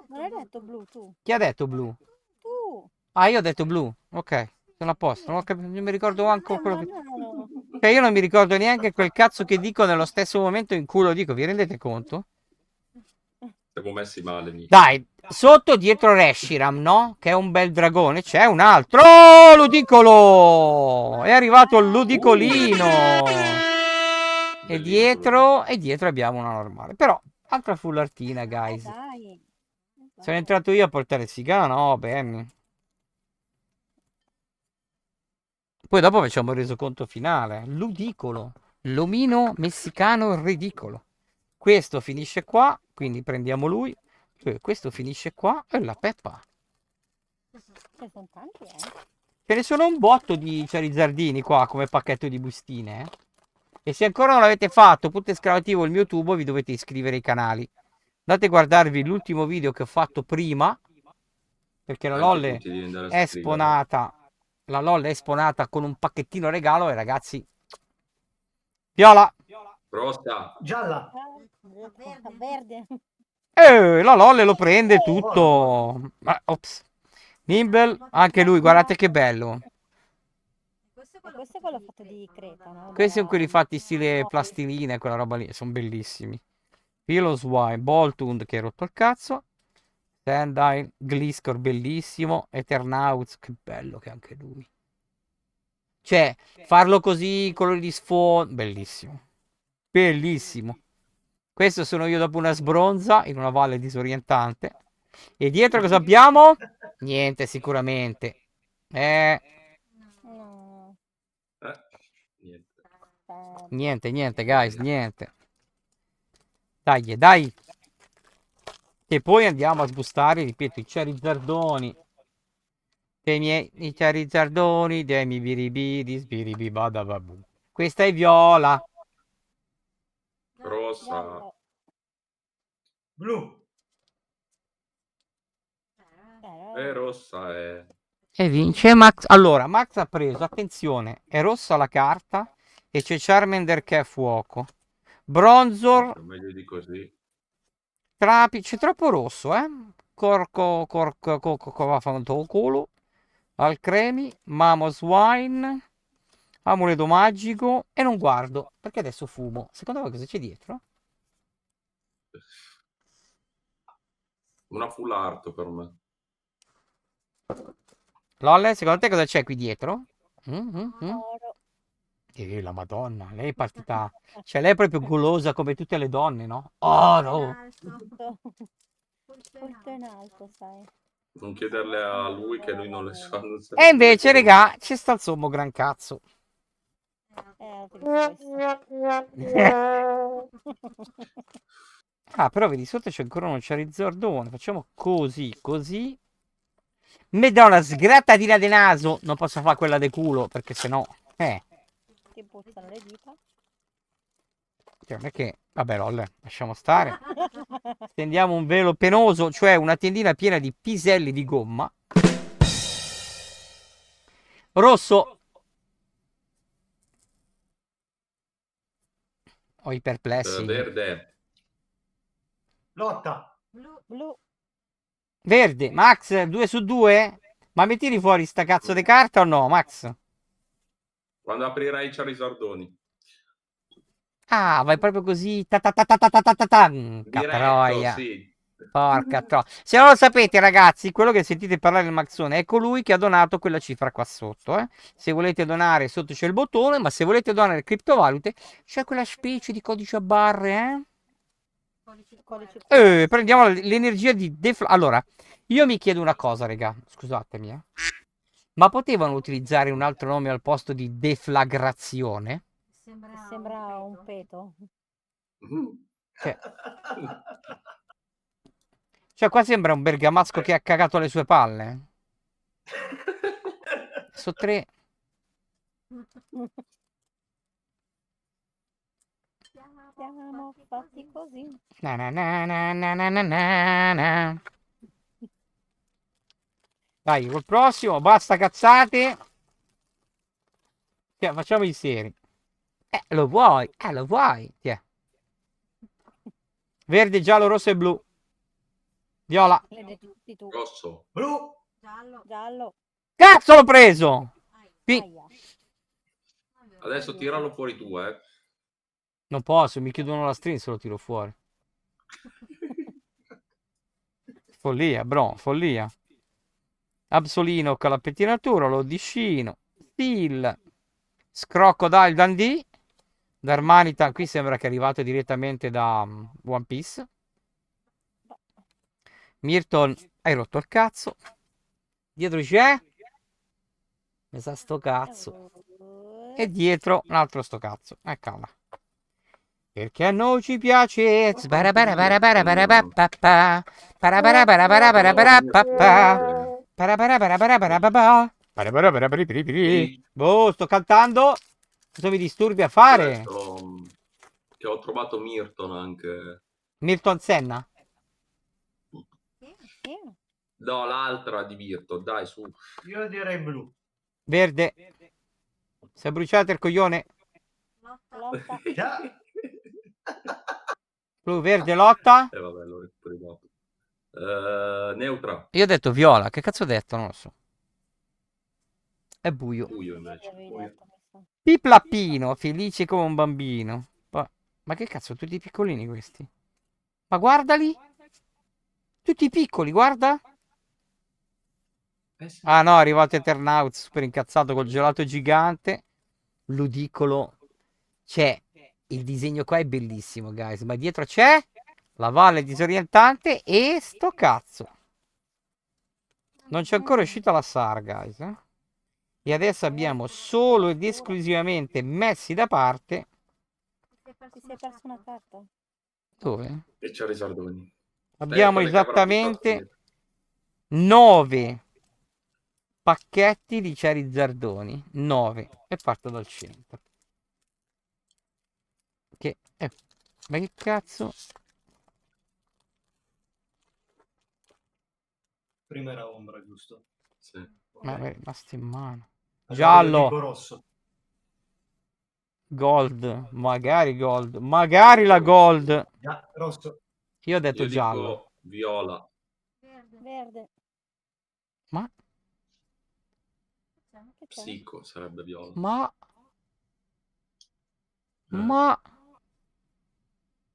Non hai detto blu tu? Chi ha detto blu? Tu. Ah, io ho detto blu. Ok, sono a posto. Non mi ricordo anche quello che... no. Cioè, io non mi ricordo neanche quel cazzo che dico nello stesso momento in cui lo dico. Vi rendete conto? Siamo messi male, Mitch. Dai, sotto dietro Reshiram, no? Che è un bel dragone. C'è un altro. Oh, ludicolo! È arrivato il ludicolino. E dietro abbiamo una normale. Però, altra fullartina, guys. Dai. Sono entrato io a portare il sigaro? No, Benny. Poi dopo facciamo il resoconto finale. Ludicolo. L'omino messicano ridicolo. Questo finisce qua, quindi prendiamo lui. Questo finisce qua e la Peppa. Ce sono tanti, Ce ne sono un botto di Charizardini qua come pacchetto di bustine. E se ancora non l'avete fatto, punto esclamativo il mio tubo, vi dovete iscrivere ai canali. Andate a guardarvi l'ultimo video che ho fatto prima. Perché la LOL è sponata. La LOL è sponata con un pacchettino regalo e ragazzi... Viola! Rossa. Gialla. Verde. La LOL lo prende tutto. Ops. Nimble, anche lui, guardate che bello. Questo è quello fatto di creta, no? Questi sono quelli fatti stile plastilina e quella roba lì, sono bellissimi. Piloswine, Boltund che hai rotto il cazzo. Sandile, Gliscor bellissimo. Eternauts, che bello che è anche lui. Cioè, farlo così, colori di sfondo, bellissimo. Bellissimo. Questo sono io dopo una sbronza in una valle disorientante. E dietro cosa abbiamo? Niente, sicuramente. No. Niente. Niente, guys, niente. Dai. E poi andiamo a sbustare, ripeto, i Charizardoni. I Charizardoni dei miei biribiri, sbiribibadababu. Questa è viola. Rossa. Blu. E rossa è... E vince Max. Allora, Max ha preso, attenzione, è rossa la carta e c'è Charmander che è fuoco. Bronzor, Meglio di così. Trapi, c'è troppo rosso, eh? Corco, culo. Alcremi, Mamos Wine, Amuleto Magico e non guardo, perché adesso fumo. Secondo voi cosa c'è dietro? Una full art per me. Lolle, secondo te cosa c'è qui dietro? Mm? Oro. La Madonna, lei è partita... Cioè, lei è proprio golosa come tutte le donne, no? Oro! Tutto. Molto in alto, sai. Non chiederle a lui che lui non le sa. Non sa- E invece, non le regà, ci sta il sommo gran cazzo. Altro che Ah, però vedi, sotto c'è ancora uno Charizardone. Facciamo così, così. Mi dà una sgrattatina di naso. Non posso fare quella de culo, perché sennò... Ti puzzano le dita. Cioè, non è che... Vabbè, lolle, lasciamo stare. Stendiamo un velo penoso, cioè una tendina piena di piselli di gomma. Rosso. Ho i perplessi. Verde. Lotta. Blu. Verde. Max, 2 su 2? Ma mi tiri fuori sta cazzo di carta o no, Max? Quando aprirai i Charizardoni. Ah, vai proprio così. Ta ta ta ta ta ta ta ta ta. Diretto, Catroia. sì. Porca troia. Se non lo sapete, ragazzi, quello che sentite parlare del Maxone è colui che ha donato quella cifra qua sotto. Se volete donare, sotto c'è il bottone, ma se volete donare criptovalute, c'è quella specie di codice a barre, Codice prendiamo l'energia di Allora, io mi chiedo una cosa, raga. Scusatemi, ma potevano utilizzare un altro nome al posto di deflagrazione? Sembra un peto. Cioè, qua sembra un bergamasco che ha cagato le sue palle. Sono 3. Siamo fatti così. Na na na na na na na na na. Dai, col prossimo, basta cazzate. Cioè, facciamo i seri. Lo vuoi? Lo vuoi? Tiè. Verde, giallo, rosso e blu. Viola. Le decidi tu. Rosso. Blu. Giallo. Cazzo l'ho preso! Aia. Adesso tiralo fuori tu, Non posso, mi chiudono la string se lo tiro fuori. Follia, bro, follia. Absolino con la pettinatura, l'Odiscino, Steel, Crocodile Dundee, Darmanitan, qui sembra che è arrivato direttamente da One Piece. Mirton, hai rotto il cazzo. Dietro c'è? Mi sa sto cazzo. E dietro un altro sto cazzo. Eccola. Perché a noi ci piace. Boh, sto cantando. Cosa mi disturbi a fare? Che ho trovato Mirton anche. Milton Senna? No, l'altra di Mirton, dai, su. Io direi blu. Verde. Si è bruciato il coglione. Lotta. Blu, verde, lotta. Vabbè, lo recuperi dopo. Neutra. Io ho detto viola. Che cazzo ho detto? Non lo so. È buio. Buio invece. Piplappino, felice come un bambino. Ma che cazzo, tutti piccolini questi? Ma guardali. Tutti piccoli, guarda. Sì. Ah no, è arrivato Eternaut super incazzato col gelato gigante. Ludicolo. C'è. Il disegno qua è bellissimo, guys. Ma dietro c'è la valle disorientante e sto cazzo. Non c'è ancora uscita la SAR, guys. E adesso abbiamo solo ed esclusivamente messi da parte. Ti sei perso una carta? Dove? E c'è Risardoni. Abbiamo esattamente 9 pacchetti di Charizardoni. 9. E parto dal centro. Ma che cazzo? Prima era ombra, giusto? Sì. Ma è rimasto in mano. Allora io dico Giallo. rosso. Gold. Magari gold. Magari la gold. Già, rosso. Io ho detto Io giallo. dico viola. Verde. Ma, Che c'è? Psico sarebbe viola. ma, Eh. ma...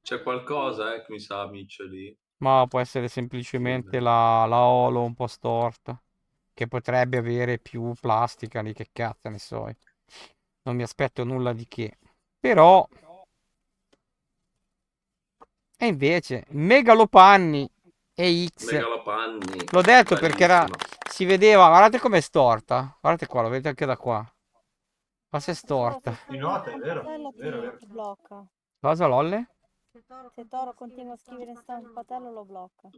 C'è qualcosa, che mi sa, Mitch lì. Ma può essere semplicemente la Holo un po' storta. Che potrebbe avere più plastica lì, che cazzo ne so. Non mi aspetto nulla di che. Però... E invece, Megalopanni e X. Megalopanni. L'ho detto perché era... Bellissima. Si vedeva, guardate com'è storta. Guardate qua, lo vedete anche da qua. Ma se è Però storta. se Di notte, è vero, stampatello è vero, è vero. ti blocca. Cosa, Lolle? Se Toro continua a scrivere in stampatello lo blocca.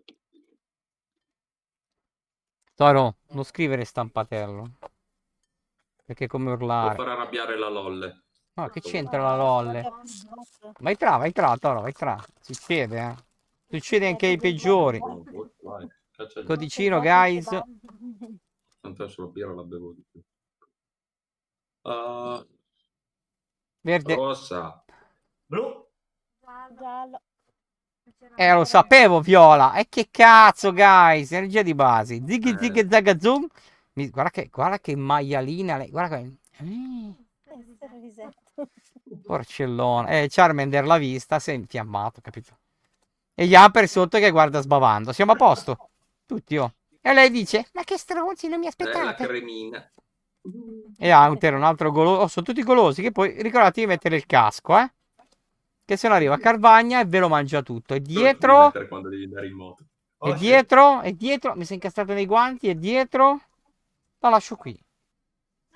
Toro, non scrivere stampatello. Perché è come Può urlare. far arrabbiare la Lolle. No, che Questo c'entra vuole. la Lolle? Vai tra, Toro, vai tra. Succede, eh. Succede anche ai peggiori. Vai, caccia giù. Codicino, guys. Tanto adesso la birra la bevo di più. Ah, Verde. rossa. Blu. Giallo. Lo sapevo, viola. E che cazzo, guys. Energia di base. Zig zig zaga zoom. Guarda che maialina. Guarda che... Risetto. Porcellone. Charmander l'ha vista, si è infiammato, capito? E Jumper sotto che guarda sbavando. Siamo a posto. Tutti, oh. E lei dice, ma che stronzi, non mi La aspettate? cremina. E Hunter, un altro goloso. Oh, sono tutti golosi. Che poi ricordatevi di mettere il casco, eh. Che se no arriva Carvagna e ve lo mangia tutto. E Devi dietro... mettere quando devi andare in moto. E Oh, sì. dietro... E dietro... Mi si è incastrato nei guanti. E dietro... La lascio qui.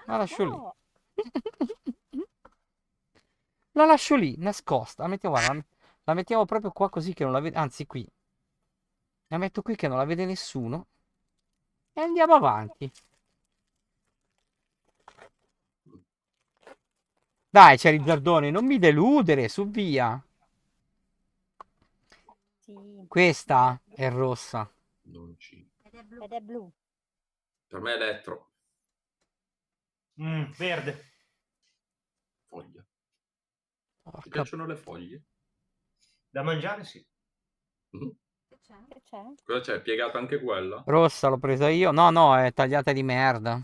La lascio lì. No, La lascio lì, nascosta. La mettiamo, guarda, la mettiamo proprio qua così che non la vede. Anzi, qui. La metto qui che non la vede nessuno. E andiamo avanti. Dai, c'è Rizzardone, non mi deludere, su via. sì. Questa è rossa. Non ci. Ed è blu. Per me è elettro. Verde. Foglia. Ti Porca... piacciono le foglie? Da mangiare, sì. Mhm. Che c'è? Cosa c'è? Piegata anche quella? Rossa l'ho presa io. No, no, è tagliata di merda.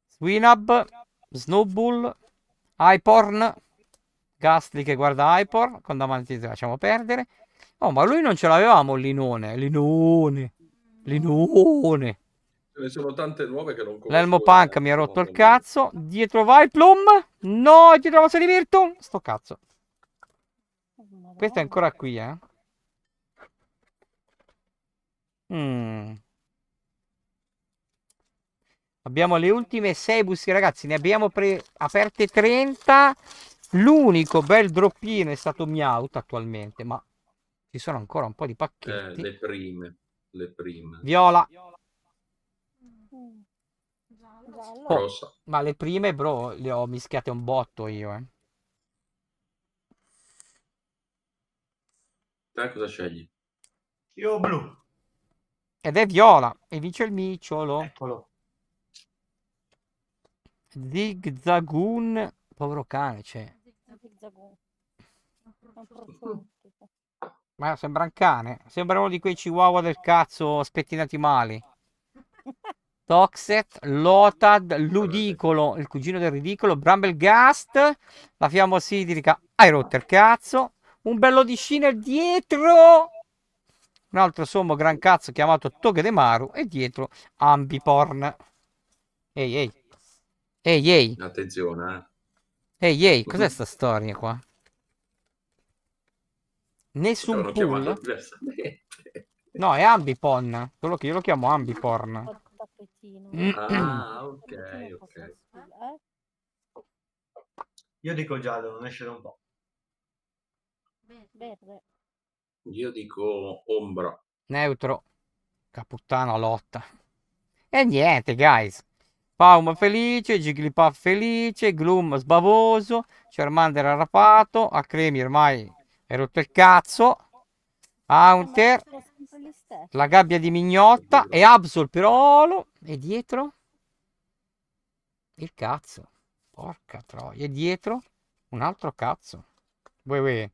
Swinub, Snowball, Hyporn, Gastly che guarda Hyporn. Con davanti lasciamo perdere. Oh, ma lui non ce l'avevamo Linone. Linone. Linone. Ce ne sono tante nuove che non conosco. L'Elmo Punk mi ha rotto il cazzo. Dietro vai Plum. No, è dietro la mossa di Virtu. Sto cazzo. Questo è ancora qui, eh. Abbiamo le ultime 6 buste, ragazzi. Ne abbiamo aperte 30. L'unico bel droppino è stato Meowth attualmente, ma ci sono ancora un po' di pacchetti. Le prime. Le prime. Viola. Giallo. Oh, Rossa. ma le prime, bro, le ho mischiate un botto io, eh. Te cosa scegli? Io blu. Ed è viola. E vince il micciolo. Eccolo. Zigzagoon. Povero cane, c'è. Zigzagoon. È un prototipo. Ma sembra un cane. Sembra uno di quei chihuahua del cazzo spettinati male. Toxet, Lotad, Ludicolo, il cugino del ridicolo, Bramblegast, la fiamma ossidrica, hai rotto il cazzo, un bello di Shiner dietro, un altro sommo gran cazzo chiamato Togedemaru e dietro Ambiporn. Ehi, ehi, ehi, ehi, Attenzione, ehi, ehi, cos'è sta storia qua? Nessun Potevano chiamarlo pull? diversamente. No, è Ambipon, solo che io lo chiamo Ambiporn. Ah, ok, ok. Io dico giallo, non esce da un po'. Verde. Io dico ombra. Neutro. Caputtana lotta. E niente, guys. Fauma felice, Jigglypuff felice, Gloom sbavoso, Charmander arrapato, Acremi ormai è rotto il cazzo, Haunter, la gabbia di mignotta e Absol Pirolo. E dietro? Il cazzo. Porca troia. E dietro un altro cazzo. Uè.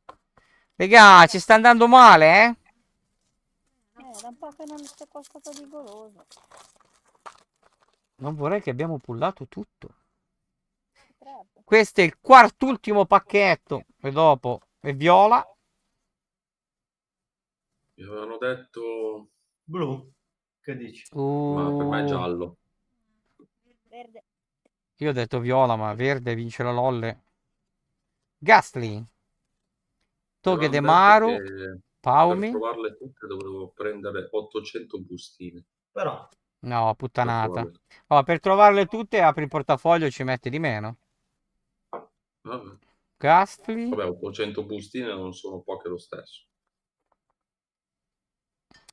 Regà, ci sta andando male, eh? Da un po' che non c'è qualcosa di goloso. Non vorrei che abbiamo pullato tutto. Potrebbe. Questo è il quart'ultimo pacchetto. E dopo è viola. Mi avevano detto, Blu, che dici? ma per me è Uh, giallo. Verde. io ho detto viola, ma verde vince la Lolle. Gastly. Mi Toghe De avevano detto che Maru. per Paumi. trovarle tutte dovevo prendere 800 bustine. Però, No, Per puttanata. trovarle. Oh, per trovarle tutte apri il portafoglio e ci metti di meno. Vabbè. Gastly. Vabbè, 800 bustine non sono poche lo stesso.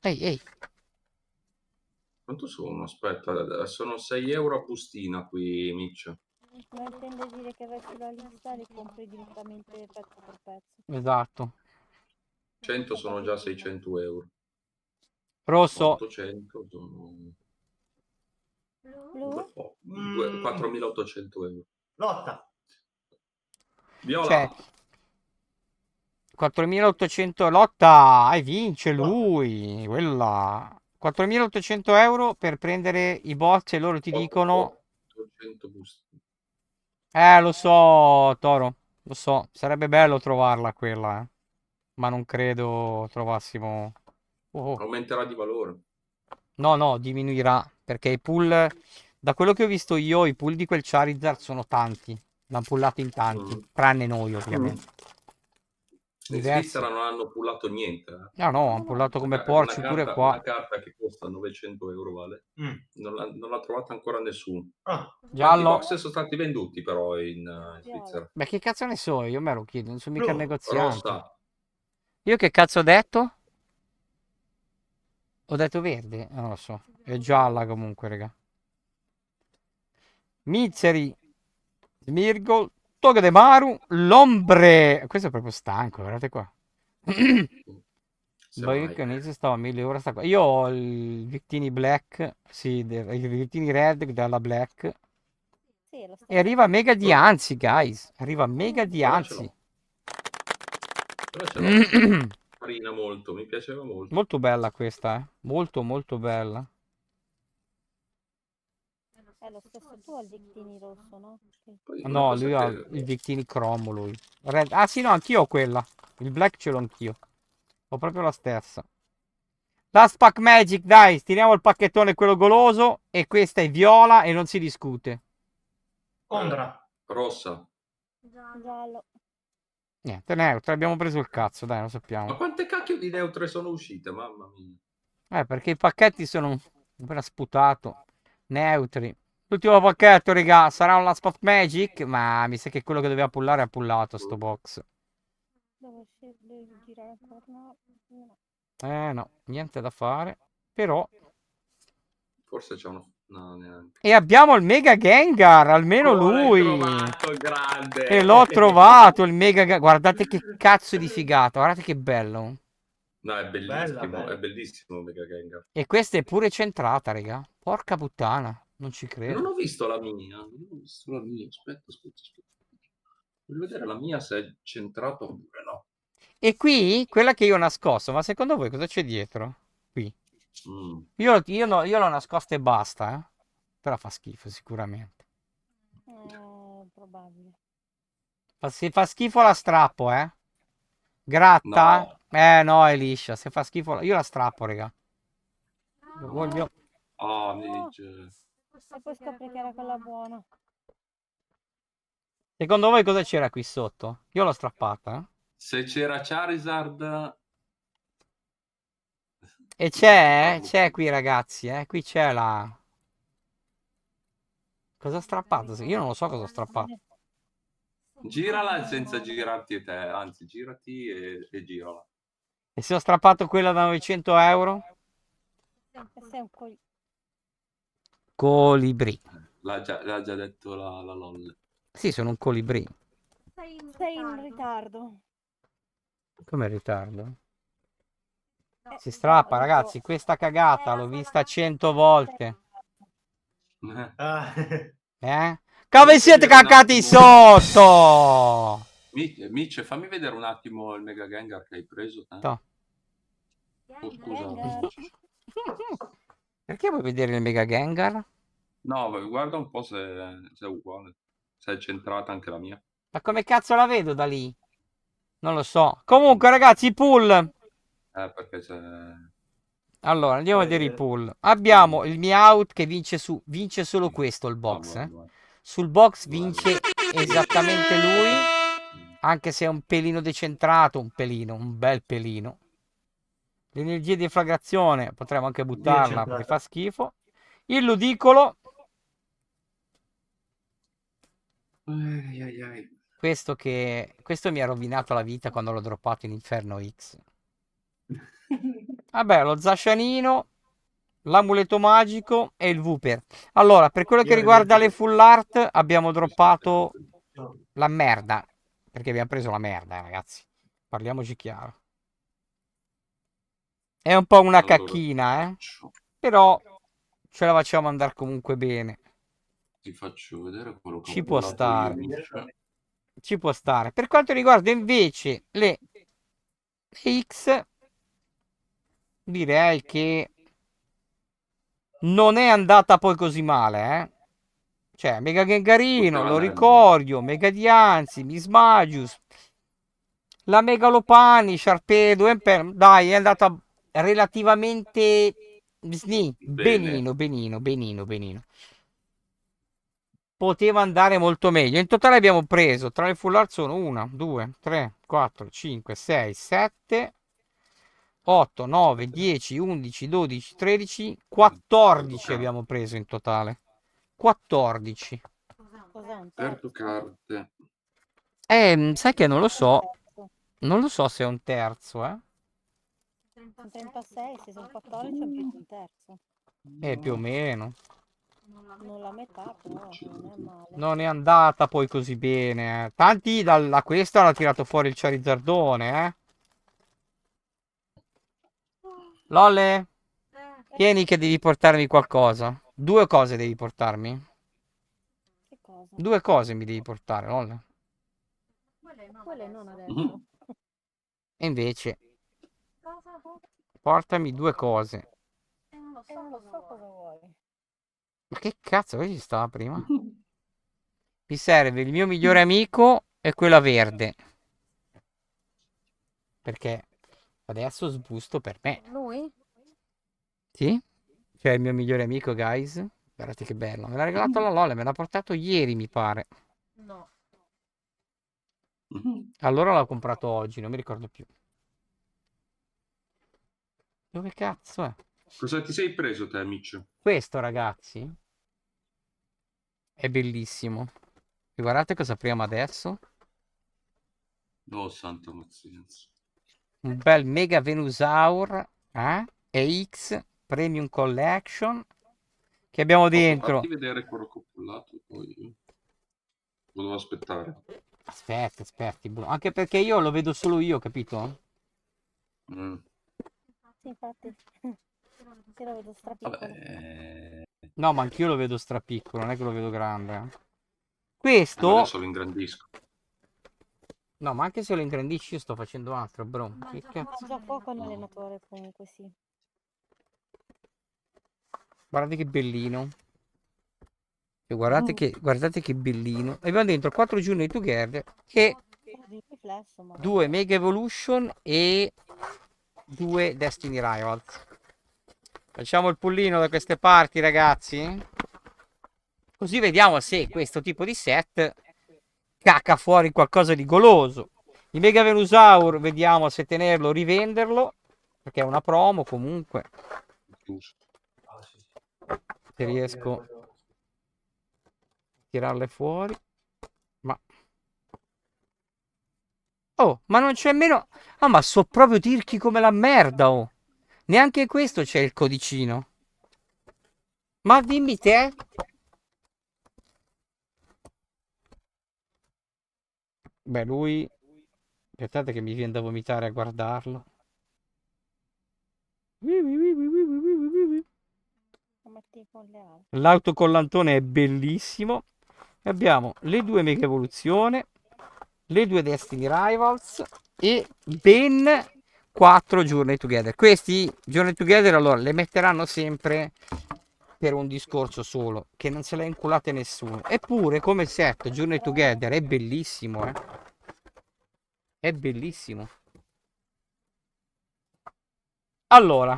Ehi. Quanto sono? Aspetta, sono 6 euro a bustina qui, Mitch. Non intende dire che vai sulla lista e li compri direttamente pezzo per pezzo. Esatto. 100 sono già 600 euro. Rosso. 800 sono Blu? 4.800 euro. lotta. Viola! Cioè, 4.800 lotta e vince lui. Quella. 4.800 euro per prendere i box e loro ti dicono... 800 bustine. Lo so, Toro. Lo so. Sarebbe bello trovarla quella, eh. Ma non credo trovassimo... Oh. Aumenterà di valore. No, diminuirà. Perché i pull... Da quello che ho visto io, i pull di quel Charizard sono tanti. L'hanno pullato in tanti. Mm. Tranne noi, ovviamente. In Diversi. Svizzera non hanno pullato niente. No, hanno pullato come porci pure Una qua. carta che costa 900 euro vale. Mm. Non l'ha trovata ancora nessuno. Ah, Quanti Giallo. box sono stati venduti però in Svizzera? Beh, che cazzo ne so? Io me lo chiedo, non sono mica blu. negozianti. Rossa. Io che cazzo ho detto? Ho detto verde? Non lo so. È gialla comunque, raga. Mizeri. Smirgol. Togedemaru. L'ombre. Questo è proprio stanco, guardate qua. Se mai. Bionica inizio stava a 1000 ore sta qua. Io ho il Victini Black. Sì, il Victini Red dalla Black. Sì, lo E arriva Mega di Oh, Anzi, guys. Arriva Mega di quella ce Anzi. l'ho. Quella ce l'ho. Carina molto, mi piaceva molto. Molto bella questa, eh. Molto bella. È lo stesso tuo al Victini rosso, no? Sì. Poi una No, cosa lui ha che il Victini Chrome, lui. Ah sì, no, anch'io ho quella. Il black ce l'ho anch'io. Ho proprio la stessa. Last Pack Magic, dai, tiriamo il pacchettone quello goloso. E questa è viola e non si discute. Ondra. rossa. Giallo. Niente, neutro, abbiamo preso il cazzo, dai, lo Ma sappiamo. quante cacchio di neutre sono uscite? Mamma mia. Perché i pacchetti sono appena sputato. Neutri. L'ultimo pacchetto, raga, sarà un Last Pack Magic? Ma mi sa che quello che doveva pullare ha pullato sto box. Devi girare attorno. No. No, niente da fare. Però... Forse c'è uno. No, neanche. E abbiamo il Mega Gengar, almeno L'hai lui. trovato, grande! E l'ho trovato il Mega Gengar. Guardate che cazzo di figata, guardate che bello. No, è bellissimo, Bella. è bellissimo Mega Gengar. E questa è pure centrata, raga. Porca puttana, non ci Non credo. ho visto la mia, Aspetta. Voglio vedere la mia se è centrata oppure no. E qui, quella che io ho nascosto, ma secondo voi cosa c'è dietro? Qui. Mm. Io l'ho nascosta e basta, eh. Però fa schifo, sicuramente. Probabile. Se fa schifo la strappo, eh. Gratta? No. No, è liscia. Se fa schifo, io la strappo, raga. Voglio... Ah, No. Midge. E poi scopri che era quella buona. Secondo voi cosa c'era qui sotto? Io l'ho strappata, eh. Se c'era Charizard... E c'è qui, ragazzi, eh. Qui c'è la... Cosa ho strappato? Io non lo so cosa ho strappato. Girala senza girarti te, anzi girati e girala. E se ho strappato quella da 900 euro? E sei un Colibrì. L'ha già detto la LOL. Sì, sono un colibrì. Sei in ritardo. Come ritardo? Si No, strappa, dico, ragazzi. Questa cagata l'ho vista 100 volte. Ah, Eh? Come siete vedere un cacati attimo- sotto? Mitch, fammi vedere un attimo il Mega Gengar che hai preso te. No. Oh, scusa. Gengar. Perché vuoi vedere il Mega Gengar? No, guarda un po' se è uguale. Se è centrata anche la mia. Ma come cazzo la vedo da lì? Non lo so. Comunque, ragazzi, i pool. Perché c'è... Allora, andiamo a Vai, vedere i pool. Abbiamo il Meowth che vince solo questo, il Ah, box. vai. Sul box Vai. vince esattamente lui, anche se è un pelino decentrato, un bel pelino. L'energia di deflagrazione potremmo anche buttarla perché fa schifo. Il ludicolo, Ai, ai, ai. questo mi ha rovinato la vita quando l'ho droppato in Inferno X. Vabbè, lo Zascianino, l'amuleto magico e il Wooper. Allora, per quello che Io riguarda le invece- full art, abbiamo droppato la merda. Perché abbiamo preso la merda, ragazzi. Parliamoci chiaro. È un po' una Allora, cacchina, però ce la facciamo andare comunque bene. ti faccio vedere quello che ho Ci può pullato io, stare. Mitch. Ci può stare. Per quanto riguarda invece le X, direi che non è andata poi così male, eh. Cioè, Mega Gengarino, Poteva andare meglio. Loricordio, Mega Dianzi, Mismagius, la Megalopani, Sharpedo, dai, è andata relativamente Bene. benino. Poteva andare molto meglio. In totale abbiamo preso, tra le full art sono 1, 2, 3, 4, 5, 6, 7, 8, 9, 10, 11, 12, 13, 14 abbiamo preso in totale. 14. Cos'è un Certo carte. Sai che non lo so. terzo? Non lo so se è un terzo, eh. Un 36, se sono 14 è più di un terzo. Più o meno. Non la metà, però non è male. Non è andata poi così bene, eh. Tanti da questo hanno tirato fuori il Charizardone, eh. Lolle, tieni che devi portarmi qualcosa. 2 cose devi portarmi. Che cosa? 2 cose mi devi portare, Lolle. Quelle non adesso. Mhm. E invece, portami 2 cose. E non lo so cosa vuoi. Ma che cazzo, che ci stava prima? Mi serve il mio migliore amico e quella verde. Perché adesso sbusto per me. Lui? Sì? Cioè il mio migliore amico, guys. Guardate che bello. Me l'ha regalato la Lola, me l'ha portato ieri, mi pare. No. Allora l'ho comprato oggi, non mi ricordo più. Dove cazzo è? Cosa ti sei preso te, Mitch? Questo, ragazzi, è bellissimo. E guardate cosa apriamo adesso. Oh, santa pazienza. Un bel Mega Venusaur, EX Premium Collection. Che abbiamo dentro. Fatti vedere quello che ho pullato, poi volevo aspettare. Aspetti, Bruno. Anche perché io lo vedo solo io, capito? Mm. Sì, infatti. Io lo vedo strapiccolo. Vabbè, No, ma anch'io lo vedo strapiccolo, non è che lo vedo grande. ma Questo. adesso lo ingrandisco. No, ma anche se lo ingrandisci io sto facendo altro, bro. Che cazzo? Mangia poco un allenatore comunque, sì. Guardate che bellino. E guardate che bellino. E abbiamo dentro 4 Journey Together e Di riflesso, ma 2 Mega Evolution e 2 Destiny Rivals. Facciamo il pullino da queste parti, ragazzi. Così vediamo se questo tipo di set cacca fuori qualcosa di goloso. Il Mega Venusaur, vediamo se tenerlo o rivenderlo. Perché è una promo comunque. Giusto. Se riesco a tirarle fuori. Ma... Oh, ma non c'è meno... Ah, ma so proprio tirchi come la merda, oh. Neanche questo c'è il codicino. Ma dimmi te. Beh, lui... Aspettate che mi viene da vomitare a guardarlo. lo metti con le altre. L'autocollantone è bellissimo. Abbiamo le 2 Mega Evoluzione, le 2 Destiny Rivals e ben 4 Journey Together. Questi Journey Together allora le metteranno sempre per un discorso solo, che non se le ha inculate nessuno. Eppure come set Journey Together è bellissimo, È bellissimo. Allora,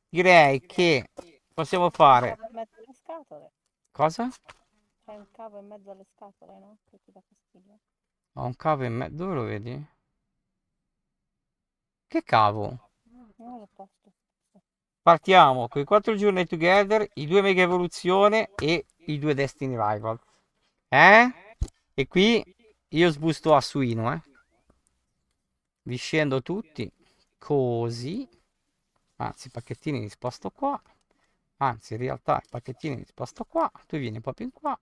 direi che possiamo fare... In mezzo alle scatole. Cosa? C'è un cavo in mezzo alle scatole, no? Che ti dà fastidio. Ho un cavo in mezzo. Dove lo vedi? Che cavo? Non lo posto. Partiamo con i 4 Journey Together, i 2 Mega Evoluzione e i 2 Destiny Rival. E qui io sbusto a Suino, Vi scendo tutti. Così. Anzi, i pacchettini li sposto qua. Anzi, in realtà i pacchettini li sposto qua. Tu vieni proprio in qua.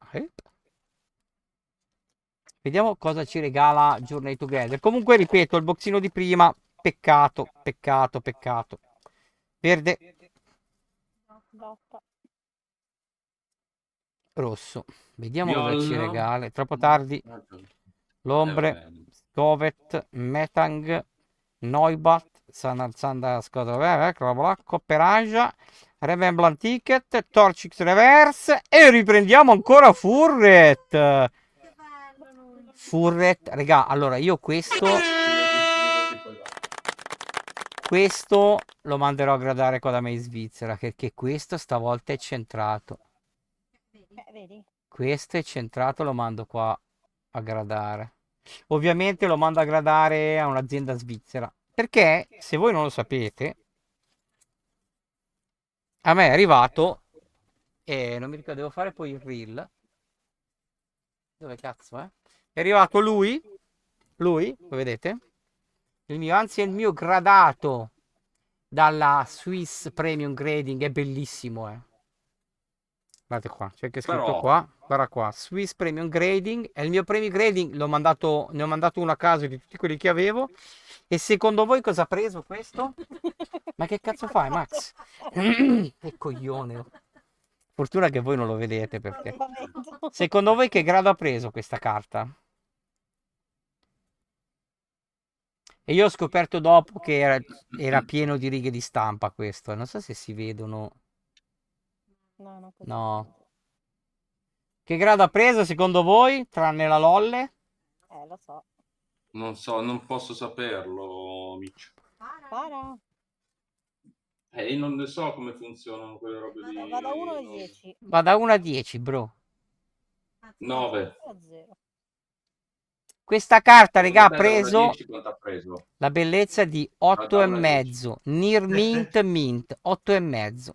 Vediamo cosa ci regala Journey Together. Comunque, ripeto, il boxino di prima. Peccato, peccato, peccato. Verde. Lotta. Rosso. Vediamo cosa ci Viola. regala. È troppo tardi. L'ombre. vabbè. Scovet. Metang. Noibat. Sanda Scotto. Copperaja. Rememblant Ticket. Torchix Reverse. E riprendiamo ancora Furret. Furret. Regà, allora io questo lo manderò a gradare qua da me in Svizzera, perché questo stavolta è centrato. Vedi? Questo è centrato, lo mando qua a gradare. Ovviamente lo mando a gradare a un'azienda svizzera. Perché, se voi non lo sapete, a me è arrivato, e non mi ricordo, devo fare poi il reel. Dove cazzo è? È arrivato lui, lo vedete? Anzi è il mio gradato dalla Swiss Premium Grading, è bellissimo, Guardate qua, c'è anche scritto Però- qua, guarda qua, Swiss Premium Grading, è il mio Premium Grading, ne ho mandato uno a caso di tutti quelli che avevo, e secondo voi cosa ha preso questo? Ma che cazzo fai, Max? Che coglione. Fortuna che voi non lo vedete, perché... Secondo voi che grado ha preso questa carta? E io ho scoperto dopo che era pieno di righe di stampa questo. Non so se si vedono. No, no, così. No. Che grado ha preso secondo voi? Tranne la Lolle? Lo so. Non so, non posso saperlo, Mitch. Para. Io non ne so come funzionano quelle robe lì. Va da 1 a 10. Va da 1 a 10, bro. 9. A 0. Questa carta, regà, ha Potete dare una preso 10 quanto ha preso? la bellezza di Va da 8,5. Near mint, 8,5.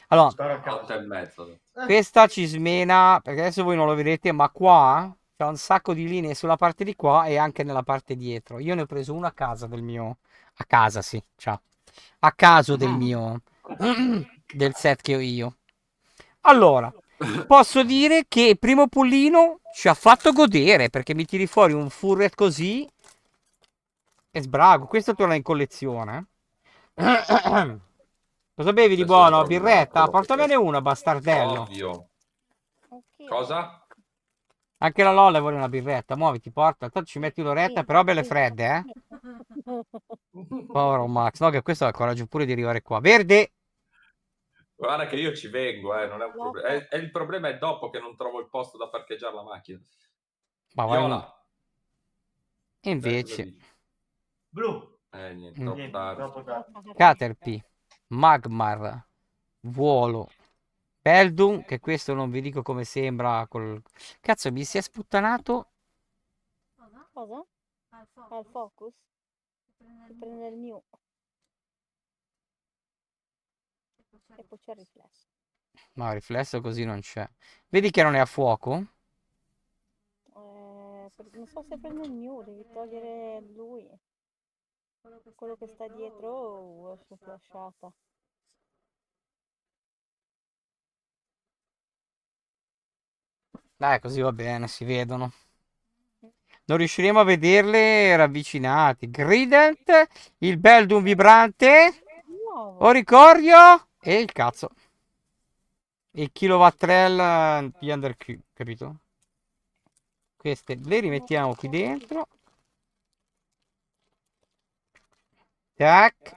Allora, Sparo a caso. 8 e mezzo. questa ci smena, perché adesso voi non lo vedete, ma qua c'è un sacco di linee sulla parte di qua e anche nella parte dietro. Io ne ho preso una a casa del mio... A casa, sì, ciao. A caso del mio... del set che ho io. Allora, posso dire che il primo pullino ci ha fatto godere, perché mi tiri fuori un Furret così e sbrago. Questo torna in collezione. Cosa bevi di Questo buono? è proprio Birretta? bello, Portamene una, bastardello. Ovvio. Ok. Cosa? Anche la Lola vuole una birretta. Muoviti, porta. Tanto ci metti l'oretta, però belle fredde, Povero Max. No, che questo ha il coraggio pure di arrivare qua. Verde! Guarda che io ci vengo, non è un problema. Il problema è dopo che non trovo il posto da parcheggiare la macchina. Ma vai Viola. E invece... Blu. Niente, troppo Niente, tardi. troppo tardi. Caterpie, Magmar, Vuolo, Beldum, che questo non vi dico come sembra. Cazzo, mi si è sputtanato. Cosa? Al focus? Si prende il mio. E poi c'è il riflesso. No, riflesso così non c'è. Vedi che non è a fuoco? Non so se prende il mio, devi togliere lui. Quello che sta dietro è flasciata. Dai, così va bene, si vedono. Non riusciremo a vederle ravvicinati. Grident, il Beldum vibrante, Nuovo. Oricorio e il cazzo. il kilowattrel di Under Q, capito? Queste le rimettiamo qui dentro. Tac.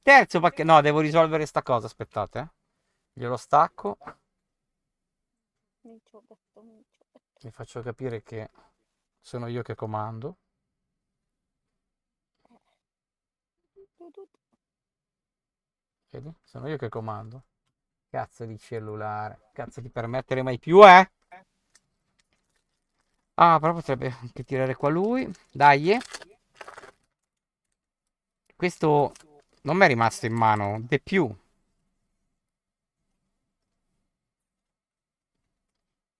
Terzo pacchetto. No, devo risolvere sta cosa, aspettate. Glielo stacco. Minchio, gatto, minchio. Vi faccio capire che sono io che comando. Vedi? Sono io che comando. Cazzo di cellulare. Cazzo di permettere mai più, eh? Ah, però potrebbe anche tirare qua lui. Dai. Questo non mi è rimasto in mano. De più.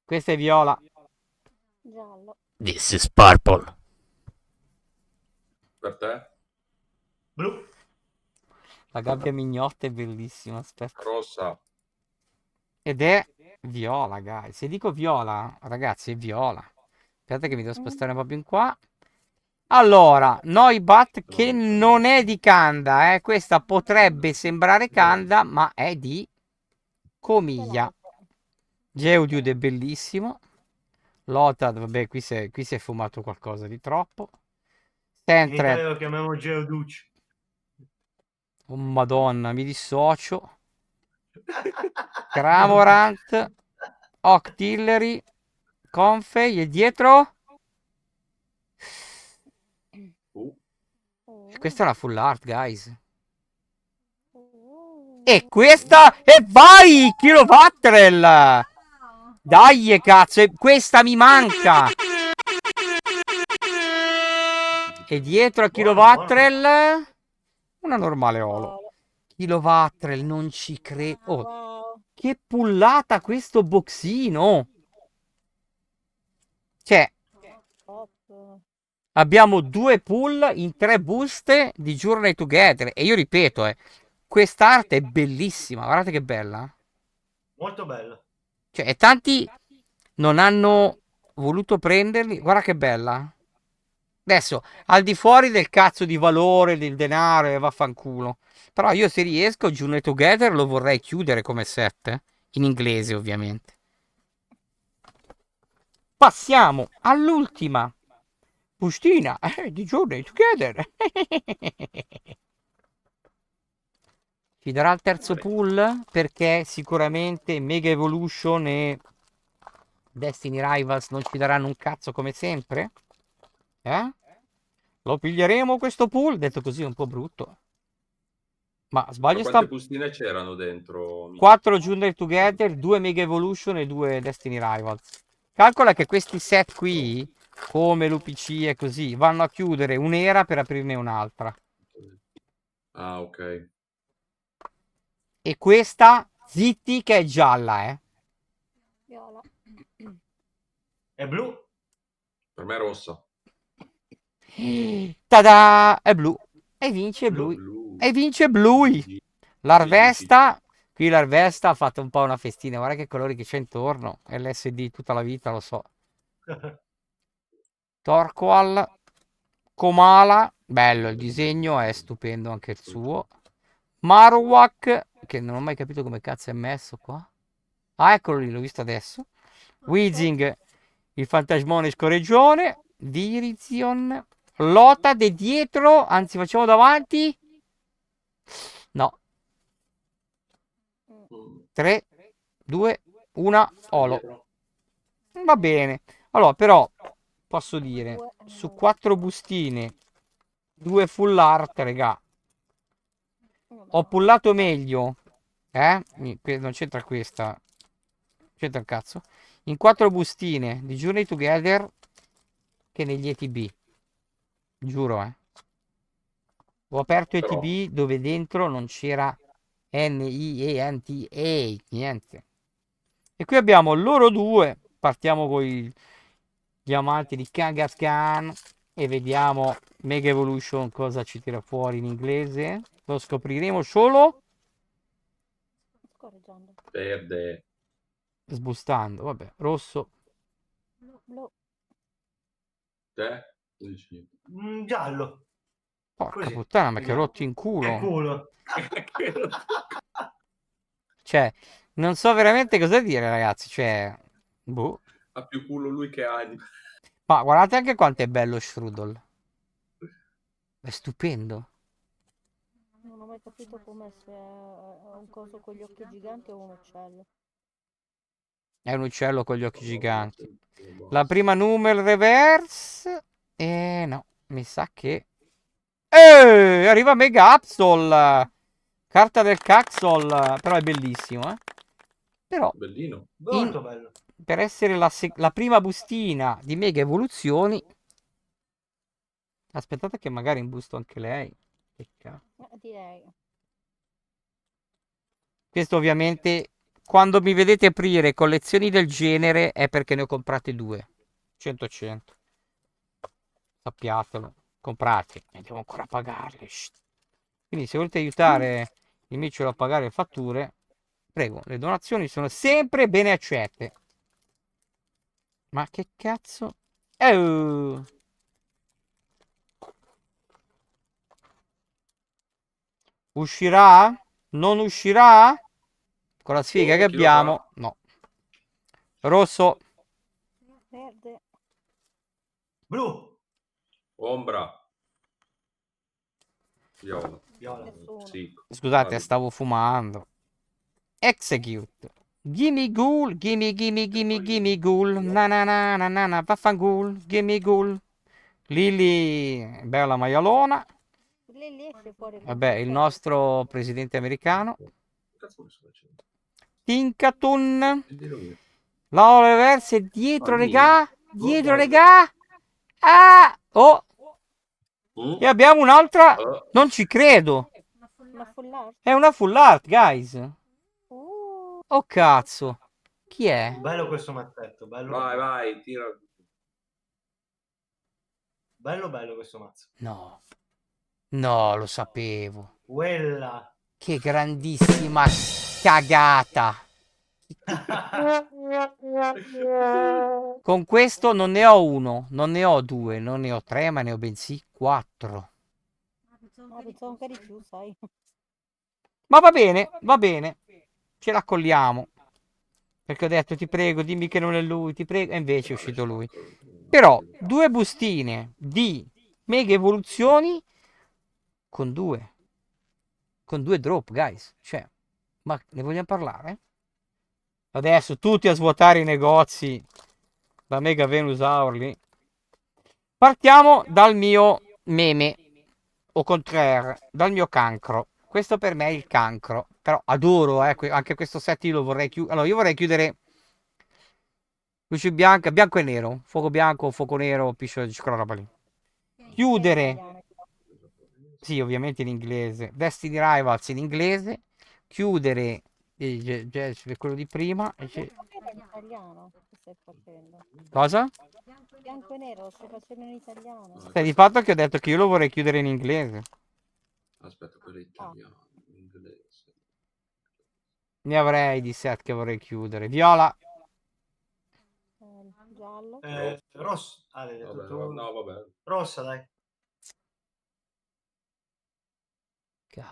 Questa è viola. Giallo. This is purple. Per te? Blu. La gabbia mignotta è bellissima. Aspetta. Rossa. Ed è viola, guys. Se dico viola, ragazzi, è viola. Aspetta che mi devo spostare un po' più in qua. Allora, Noibat che non è di Kanda, eh. Questa potrebbe sembrare Kanda, ma è di Comiglia. Geodude è bellissimo. Lotad, vabbè, qui si è fumato qualcosa di troppo. In Sentret, Italia lo chiamiamo Geoduce. oh madonna, mi dissocio. Cramorant, Octillery, Confey e dietro? Questa è una full art, guys. E questa e vai! Kilowattrel! Dai, cazzo, questa mi manca! E dietro a Kilowattrel una normale Olo. Kilowattrel, non ci credo. Oh, Wow. che pullata questo boxino! Cioè, Top. abbiamo 2 pull in 3 buste di Journey Together. E io ripeto, quest'arte è bellissima. Guardate che bella. Molto bello. Cioè, e tanti non hanno voluto prenderli. Guarda che bella. Adesso, al di fuori del cazzo di valore, del denaro e vaffanculo. Però io se riesco, Journey Together lo vorrei chiudere come set. In inglese, ovviamente. Passiamo all'ultima bustina di Journey Together. Ci darà il terzo pull perché sicuramente Mega Evolution e Destiny Rivals non ci daranno un cazzo come sempre. Lo piglieremo questo pull? Detto così è un po' brutto. Ma sbaglio Quante sta... bustine c'erano dentro? 4 Journey Together, 2 Mega Evolution e 2 Destiny Rivals. Calcola che questi set qui, come l'UPC e così, vanno a chiudere un'era per aprirne un'altra. Ah, ok. E questa, zitti, che è gialla, Viola. È blu. Per me è rossa. Tada! È blu. E vince blu. Blu. E vince blu. L'Arvesta. Qui l'Arvesta ha fatto un po' una festina. Guarda che colori che c'è intorno. LSD tutta la vita, lo so. Torqual. Komala. Bello, il disegno è stupendo anche il suo. Marowak. Che non ho mai capito come cazzo è messo qua. Ah, eccolo lì, l'ho visto adesso. Weezing. Il fantasmone scorreggione. Virizion. Lota de dietro. Anzi, facciamo davanti. No. 3, 2, 1. Olo. Va bene. Allora, però, posso dire, su 4 bustine, 2 full art, regà. Ho pullato meglio. Non c'entra questa. C'entra il cazzo. In 4 bustine di Journey Together che negli ETB. Giuro, Ho aperto ETB dove dentro non c'era NIENTA, niente. E qui abbiamo loro due. Partiamo con i diamanti di Kangaskhan e vediamo Mega Evolution cosa ci tira fuori in inglese. Lo scopriremo solo Scorreggiando. Verde. sbustando. Vabbè, rosso. Blu. Te? Dici? Giallo. Porca Così. puttana, ma che Vediamo. rotto in Che culo. culo. Cioè, Non so veramente cosa dire, ragazzi. Cioè, boh. Ha più culo lui che anima. Ma guardate anche quanto è bello Strudel. È stupendo. Non ho mai capito com'è, se è un coso con gli occhi giganti o un uccello. È un uccello con gli occhi Vabbè, giganti. sempre La boss. prima numero reverse. No, mi sa che... Arriva Mega Absol. Carta del Caxol. Però è bellissimo, eh. Però, Bellino. Molto bello. per essere la prima bustina di Mega Evoluzioni... Aspettate che magari imbusto anche lei. Che cazzo. Direi. Questo ovviamente, quando mi vedete aprire collezioni del genere, è perché ne ho comprate 2. 100-100. Sappiatelo. Comprate. E devo ancora pagarle. Shht. Quindi se volete aiutare il Micciolo a pagare le fatture, prego, le donazioni sono sempre bene accette. Ma che cazzo? Uscirà? Non uscirà? Con la sfiga che Chi lo sa? abbiamo? No. Rosso. Verde. Blu. Ombra. Viola. Viola. Nessuno. Sì. Scusate, Vale. stavo fumando. Execute. Gimme ghoul, gimme ghoul. Na na na na na na, vaffanculo, gimme ghoul. Lily, bella maialona. Lì esce fuori. Vabbè, il nostro presidente americano. Che cazzo mi sto facendo? Tincatun. Dillo io. La reverse dietro, Fammi. regà. Dietro, bello. regà. Ah, oh. Mm? E abbiamo un'altra. Oh, Non ci credo. Una full art. È una full art, guys. Uh, Oh cazzo. Chi è? Bello questo mazzetto. Bello. vai, tira. Bello bello questo mazzo. No. No, lo sapevo. Quella. Che grandissima cagata. Con questo non ne ho uno, non ne ho due, non ne ho tre, ma ne ho bensì 4. pensavo anche di più, sai. Ma va bene, va bene. Ce l'accolliamo. Perché ho detto, ti prego, dimmi che non è lui, ti prego. E invece è uscito lui. Però, 2 bustine di mega evoluzioni con 2. Con 2 drop, guys. Cioè, ma ne vogliamo parlare? Adesso tutti a svuotare i negozi. La Mega Venus Hourly. Partiamo dal mio meme. O contraire, dal mio cancro. Questo per me è il cancro. Però adoro, anche questo set io lo vorrei chiudere. Allora, io vorrei chiudere luce bianca, bianco e nero. Fuoco bianco, fuoco nero, piscio di quella roba lì. Chiudere. Sì, ovviamente in inglese. Destiny Rivals in inglese. Chiudere quello di prima. Era in italiano che stai facendo. Cosa? Bianco e nero, lo stai facendo in italiano. Stai di fatto che ho detto che io lo vorrei chiudere in inglese. Aspetta, quello è italiano, inglese. Ne avrei di set che vorrei chiudere. Viola. Giallo. Rosso. Ah, l'hai detto Vabbè, tu. no, vabbè. Rossa, dai.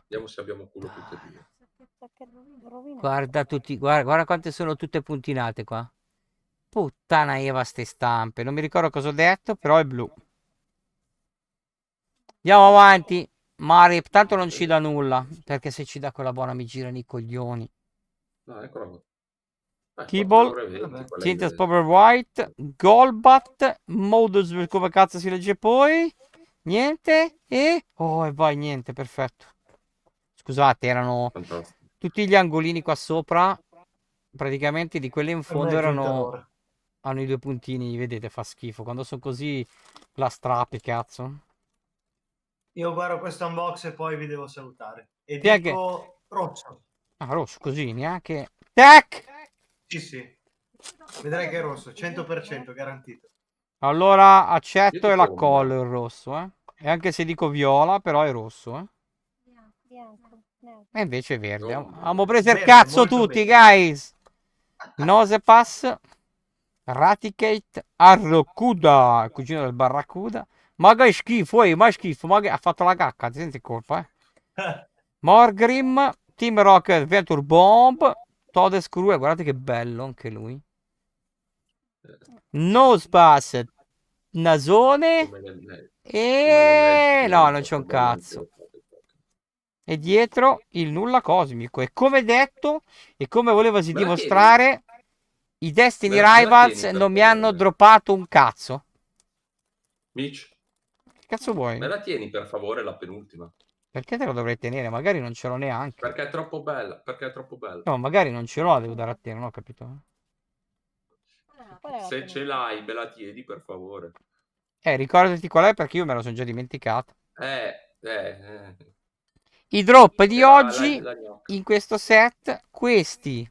Vediamo se abbiamo culo tutte e due. Guarda tutti, guarda quante sono tutte puntinate qua. Puttana Eva ste stampe. Non mi ricordo cosa ho detto, però è blu. Andiamo avanti. Mari, tanto non ci dà nulla. Perché se ci dà quella buona mi girano i coglioni. No, eccola. Keyboard. Tintas Power White. Golbat. Modus, come cazzo si legge poi? Niente. Oh, e vai, niente, perfetto. Scusate, erano Fantastico. tutti gli angolini qua sopra. Praticamente di quelli in fondo erano... Hanno i 2 puntini, vedete, fa schifo. Quando sono così la strappi, cazzo. Io guardo questo unbox e poi vi devo salutare. E Chi è dico rosso. Ah, rosso, così, neanche... Tac! Sì, sì. Vedrai che è rosso, 100% garantito. Allora accetto Io e dico l'accollo il rosso, eh. E anche se dico viola, però è rosso, eh. Bianco. E invece è verde. No, Abbiamo preso il verde, cazzo molto tutti, bene. guys! Nosepass. Raticate. Arrocuda. Il cugino del Barracuda. Ma che schifo, ma schifo. Ma che ha fatto la cacca, ti senti colpa, eh. Morgrim. Team Rocket Venture Bomb. Toad Screw, guardate che bello anche lui. Nosebus, nasone Come le e... no, non c'è un Pokémon non cazzo. ce le fate proprio. E dietro il nulla cosmico. E come detto, e come volevasi Me la tieni? dimostrare, i Destiny Me la Rivals tieni per non mi hanno favore? droppato un cazzo. Mitch, Che cazzo vuoi? me la tieni per favore la penultima? Perché te lo dovrei tenere? Magari non ce l'ho neanche. Perché è troppo bella, perché è troppo bella. No, magari non ce l'ho, la devo dare a te, non ho capito. Qual è la Se ce penultima? l'hai, me la tieni per favore. Ricordati qual è perché io me lo sono già dimenticato. Eh, eh. I drop di Era oggi la gnocca. in questo set, questi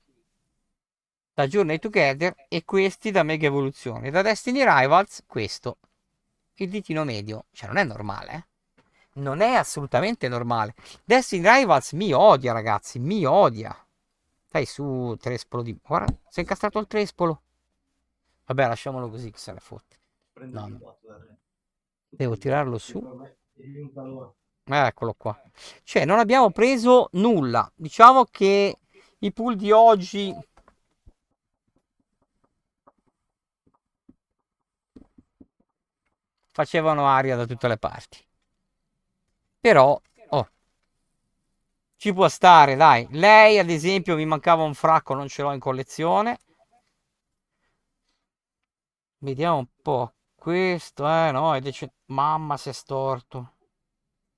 da Journey Together e questi da Mega Evoluzione. Da Destiny Rivals, questo. Il ditino medio. Cioè, non è normale, eh? Non è assolutamente normale. Destiny Rivals mi odia, ragazzi. Mi odia. Dai su, Trespolo di... Guarda, si è incastrato il Trespolo. Vabbè, lasciamolo così, che se ne fotte. Prendi No, il no. botto, Darren. Devo tirarlo su. Per me è un calore. Eccolo qua. Cioè, non abbiamo preso nulla. Diciamo che i pool di oggi... facevano aria da tutte le parti. Però, oh, ci può stare, dai. Lei, ad esempio, mi mancava un fracco, non ce l'ho in collezione. Vediamo un po'. Questo, no, è mamma, si è storto.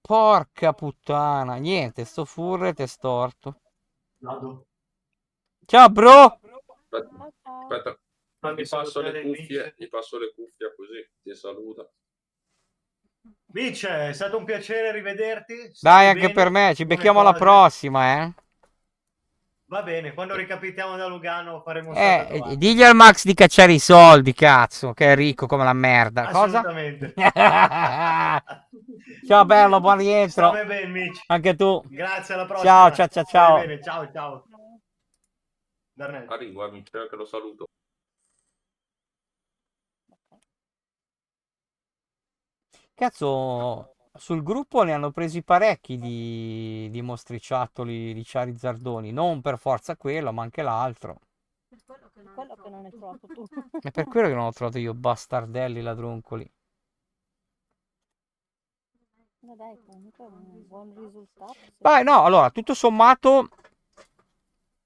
Porca puttana. Niente, sto furret è storto. Vado. Ciao, bro! Aspetta, Ciao, ciao. aspetta. Fammi Mi passo le salutare cuffie, Mitch. mi passo le cuffie così ti saluta. Mitch, è stato un piacere rivederti. Stammi Dai, anche bene, per me. Ci buone becchiamo alla cose. prossima, eh. Va bene, quando ricapitiamo da Lugano faremo un salto a trovare. Digli al Max di cacciare i soldi, cazzo, che è ricco come la merda. Cosa? Assolutamente. Ciao bello, buon rientro. Stammi bene, Mitch. Anche tu. Grazie, alla prossima. Ciao, ciao, ciao, Stammi ciao. bene, ciao, ciao. Darnell. Arrivo, amici, che lo saluto. Cazzo, sul gruppo ne hanno presi parecchi di mostriciattoli di Charizardoni. Non per forza quello, ma anche l'altro. Quello che non hai trovato tu. È per quello che non ho trovato io bastardelli ladruncoli. Ma dai, comunque è un buon risultato. Vai, no, allora, tutto sommato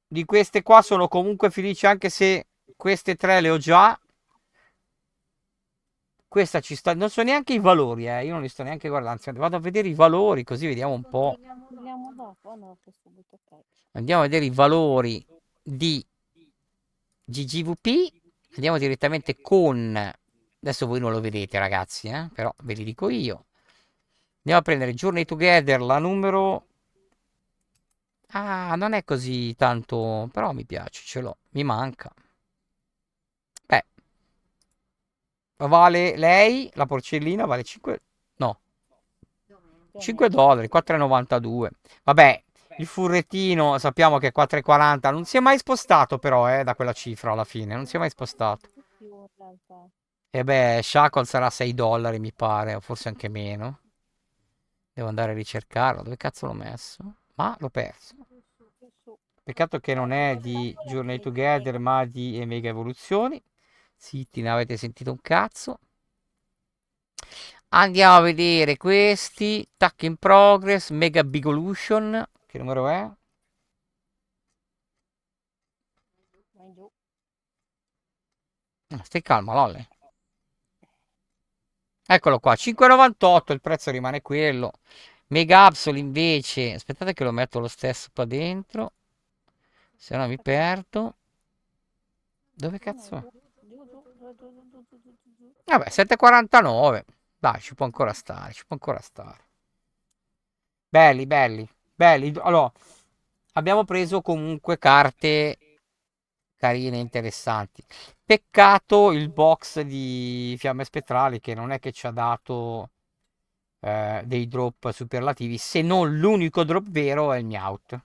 di queste qua sono comunque felice anche se queste tre le ho già. Questa ci sta, non so neanche i valori, io non li sto neanche guardando, anzi vado a vedere i valori così vediamo un po'. Parliamo dopo, no, subito, ok. Andiamo a vedere i valori di GGVP, andiamo direttamente con, adesso voi non lo vedete ragazzi, però ve li dico io. Andiamo a prendere Journey Together, la numero... Ah, non è così tanto, però mi piace, ce l'ho, mi manca. Beh, vale lei, la porcellina, vale 5... No, 5 dollari, 4,92. Vabbè, il furrettino sappiamo che è 4,40. Non si è mai spostato però, da quella cifra alla fine. Non si è mai spostato. Più in realtà. E beh, Shackle sarà 6 dollari mi pare, o forse anche meno. Devo andare a ricercarlo. Dove cazzo l'ho messo? Ma l'ho perso. Peccato che non è di Journey Together, ma di Mega Evoluzioni. Zitti, ne avete sentito un cazzo. Andiamo a vedere questi. Tack in progress, Mega Bigolution. Che numero è? Vai giù. Stai calma, Lolle. Eccolo qua, 5,98, il prezzo rimane quello. Mega Absol invece, aspettate che lo metto lo stesso qua dentro. Se no mi perdo. Dove cazzo è? Vabbè, 7,49. Dai, ci può ancora stare, ci può ancora stare. Belli, belli, belli. Allora, abbiamo preso comunque carte carine, interessanti. Peccato il box di Fiamme Spettrali che non è che ci ha dato dei drop superlativi, se non l'unico drop vero è il Meowth.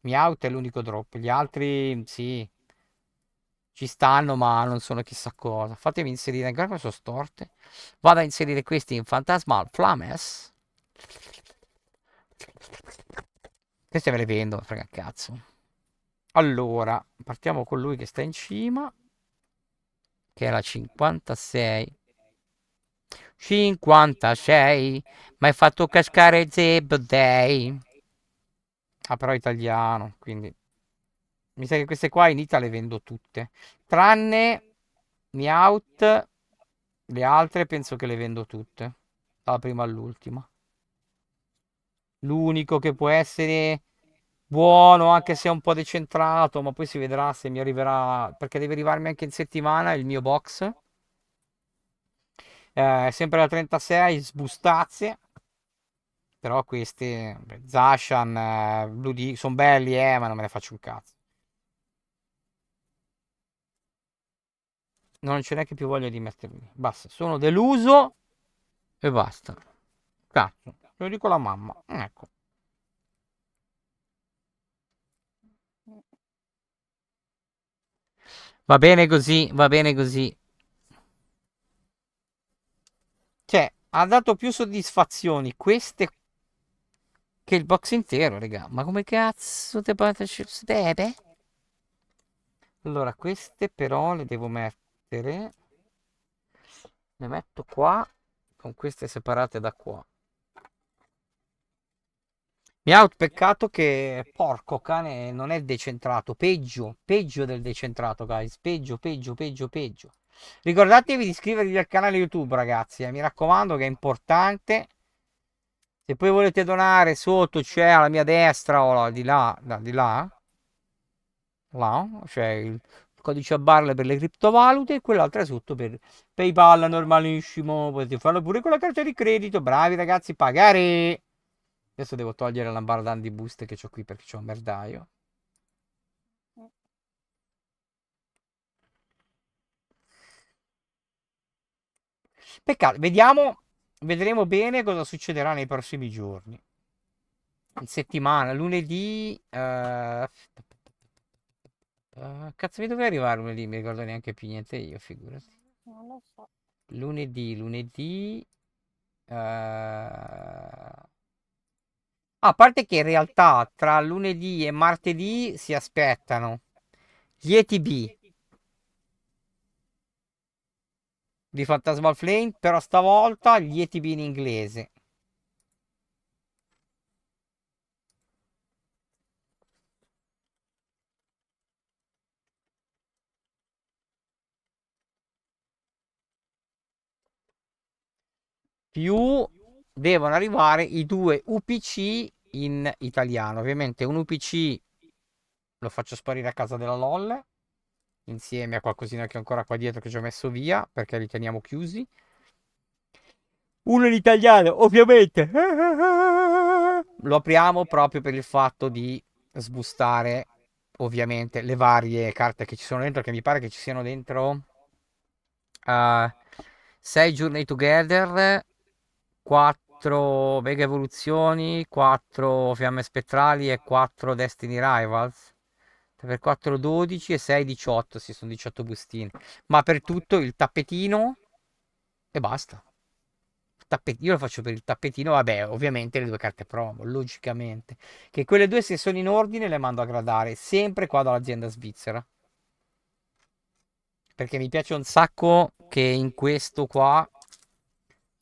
Meowth è l'unico drop, gli altri sì, ci stanno ma non sono chissà cosa. Fatemi inserire, ancora come sono storte. Vado a inserire questi in Phantasmal Flames. Queste me le vendo, frega un cazzo. Allora, partiamo con lui che sta in cima, che è la 56. 56, ma hai fatto cascare Zeb Day. Ah, però è italiano, quindi mi sa che queste qua in Italia le vendo tutte. Tranne Meowth, le altre penso che le vendo tutte, dalla prima all'ultima. L'unico che può essere buono, anche se è un po' decentrato, ma poi si vedrà se mi arriverà, perché deve arrivarmi anche in settimana il mio box. Sempre la 36, sbustazie. Però questi, beh, Zashan, Blue D, sono belli, ma non me ne faccio un cazzo. Non c'è neanche più voglia di metterli. Basta, sono deluso e basta. Cazzo, lo dico alla mamma. Ecco. Va bene così, va bene così. Cioè, ha dato più soddisfazioni queste che il box intero, raga. Ma come cazzo te deve? Allora, queste però le devo mettere. Le metto qua, con queste separate da qua. Mi ha peccato che, porco cane, non è decentrato. Peggio, peggio del decentrato, guys. Peggio, peggio, peggio, peggio. Ricordatevi di iscrivervi al canale YouTube, ragazzi. Mi raccomando che è importante. Se poi volete donare, sotto c'è alla mia destra o di là, di là, là, c'è il codice a barre per le criptovalute e quell'altra è sotto per PayPal, normalissimo. Potete farlo pure con la carta di credito. Bravi ragazzi, pagare. Adesso devo togliere la barra di boost che ho qui perché c'ho un merdaio. Peccato, vediamo, vedremo bene cosa succederà nei prossimi giorni. In settimana, lunedì. Cazzo, mi doveva arrivare lunedì, mi ricordo neanche più niente io, figurati. Non lo so. Lunedì. A parte che in realtà tra lunedì e martedì si aspettano gli ETB di Phantasmal Flame, però stavolta gli ETB in inglese. Più devono arrivare i due UPC in italiano. Ovviamente un UPC lo faccio sparire a casa della LOL, insieme a qualcosina che ho ancora qua dietro che ci ho messo via, perché li teniamo chiusi. Uno in italiano, ovviamente. Lo apriamo proprio per il fatto di sbustare, ovviamente, le varie carte che ci sono dentro, che mi pare che ci siano dentro 6 Journey Together, 4 Mega Evoluzioni, 4 Fiamme Spettrali e 4 Destiny Rivals. Per 4 12 e 6 18, sì, sono 18 bustine. Ma per tutto il tappetino e basta. Io lo faccio per il tappetino, vabbè, ovviamente le due carte promo, logicamente. Che quelle due se sono in ordine le mando a gradare, sempre qua dall'azienda svizzera. Perché mi piace un sacco che in questo qua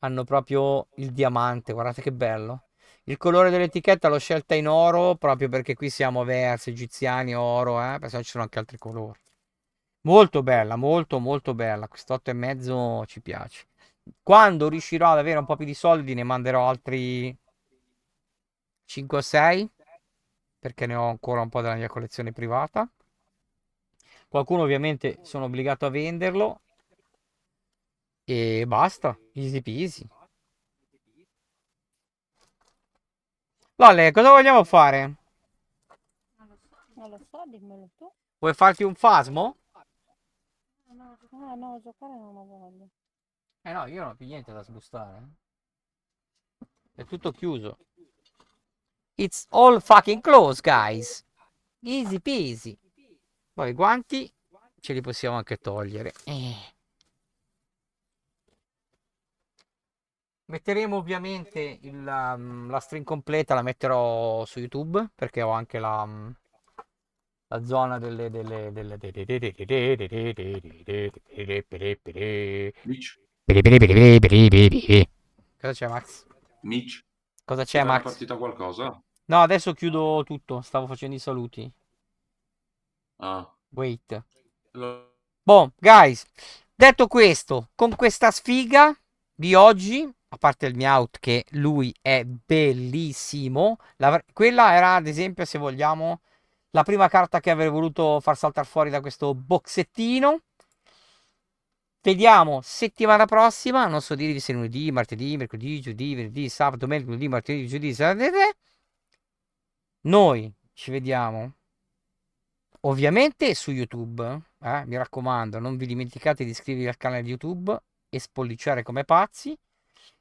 hanno proprio il diamante, guardate che bello. Il colore dell'etichetta l'ho scelta in oro proprio perché qui siamo verso egiziani, oro, perché ci sono anche altri colori. Molto bella, molto molto bella. Quest'otto e mezzo ci piace. Quando riuscirò ad avere un po' più di soldi ne manderò altri 5 o 6 perché ne ho ancora un po' della mia collezione privata. Qualcuno ovviamente sono obbligato a venderlo e basta, easy peasy. Lolle, cosa vogliamo fare? Non lo so, dimmelo tu. Vuoi farti un fasmo? Ah no, giocare non ho voglia. Eh no, io non ho più niente da sbustare. È tutto chiuso. It's all fucking close, guys. Easy peasy. Poi i guanti ce li possiamo anche togliere. Metteremo ovviamente la string completa, la metterò su YouTube perché ho anche La zona Mitch, Cosa c'è, Max? Mitch, Cosa ti c'è, era Max? partita qualcosa? No, adesso chiudo tutto. Stavo facendo i saluti. Ah, Wait. allora, Boh, guys, detto questo, con questa sfiga di oggi, a parte il Meowth che lui è bellissimo, quella era ad esempio, se vogliamo, la prima carta che avrei voluto far saltare fuori da questo boxettino. Vediamo settimana prossima, non so dirvi se lunedì, martedì, mercoledì, giovedì, venerdì, sabato, domenica, lunedì, martedì, giovedì, sabato. Noi ci vediamo ovviamente su YouTube, mi raccomando, non vi dimenticate di iscrivervi al canale di YouTube e spolliciare come pazzi.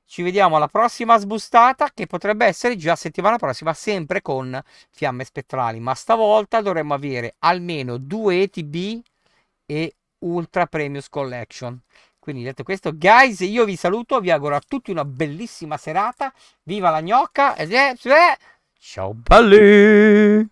Ci vediamo alla prossima sbustata, che potrebbe essere già settimana prossima, sempre con fiamme spettrali, ma stavolta dovremmo avere almeno 2 ETB e Ultra Premium Collection. Quindi detto questo, guys, io vi saluto, vi auguro a tutti una bellissima serata. Viva la gnocca! Ciao belli!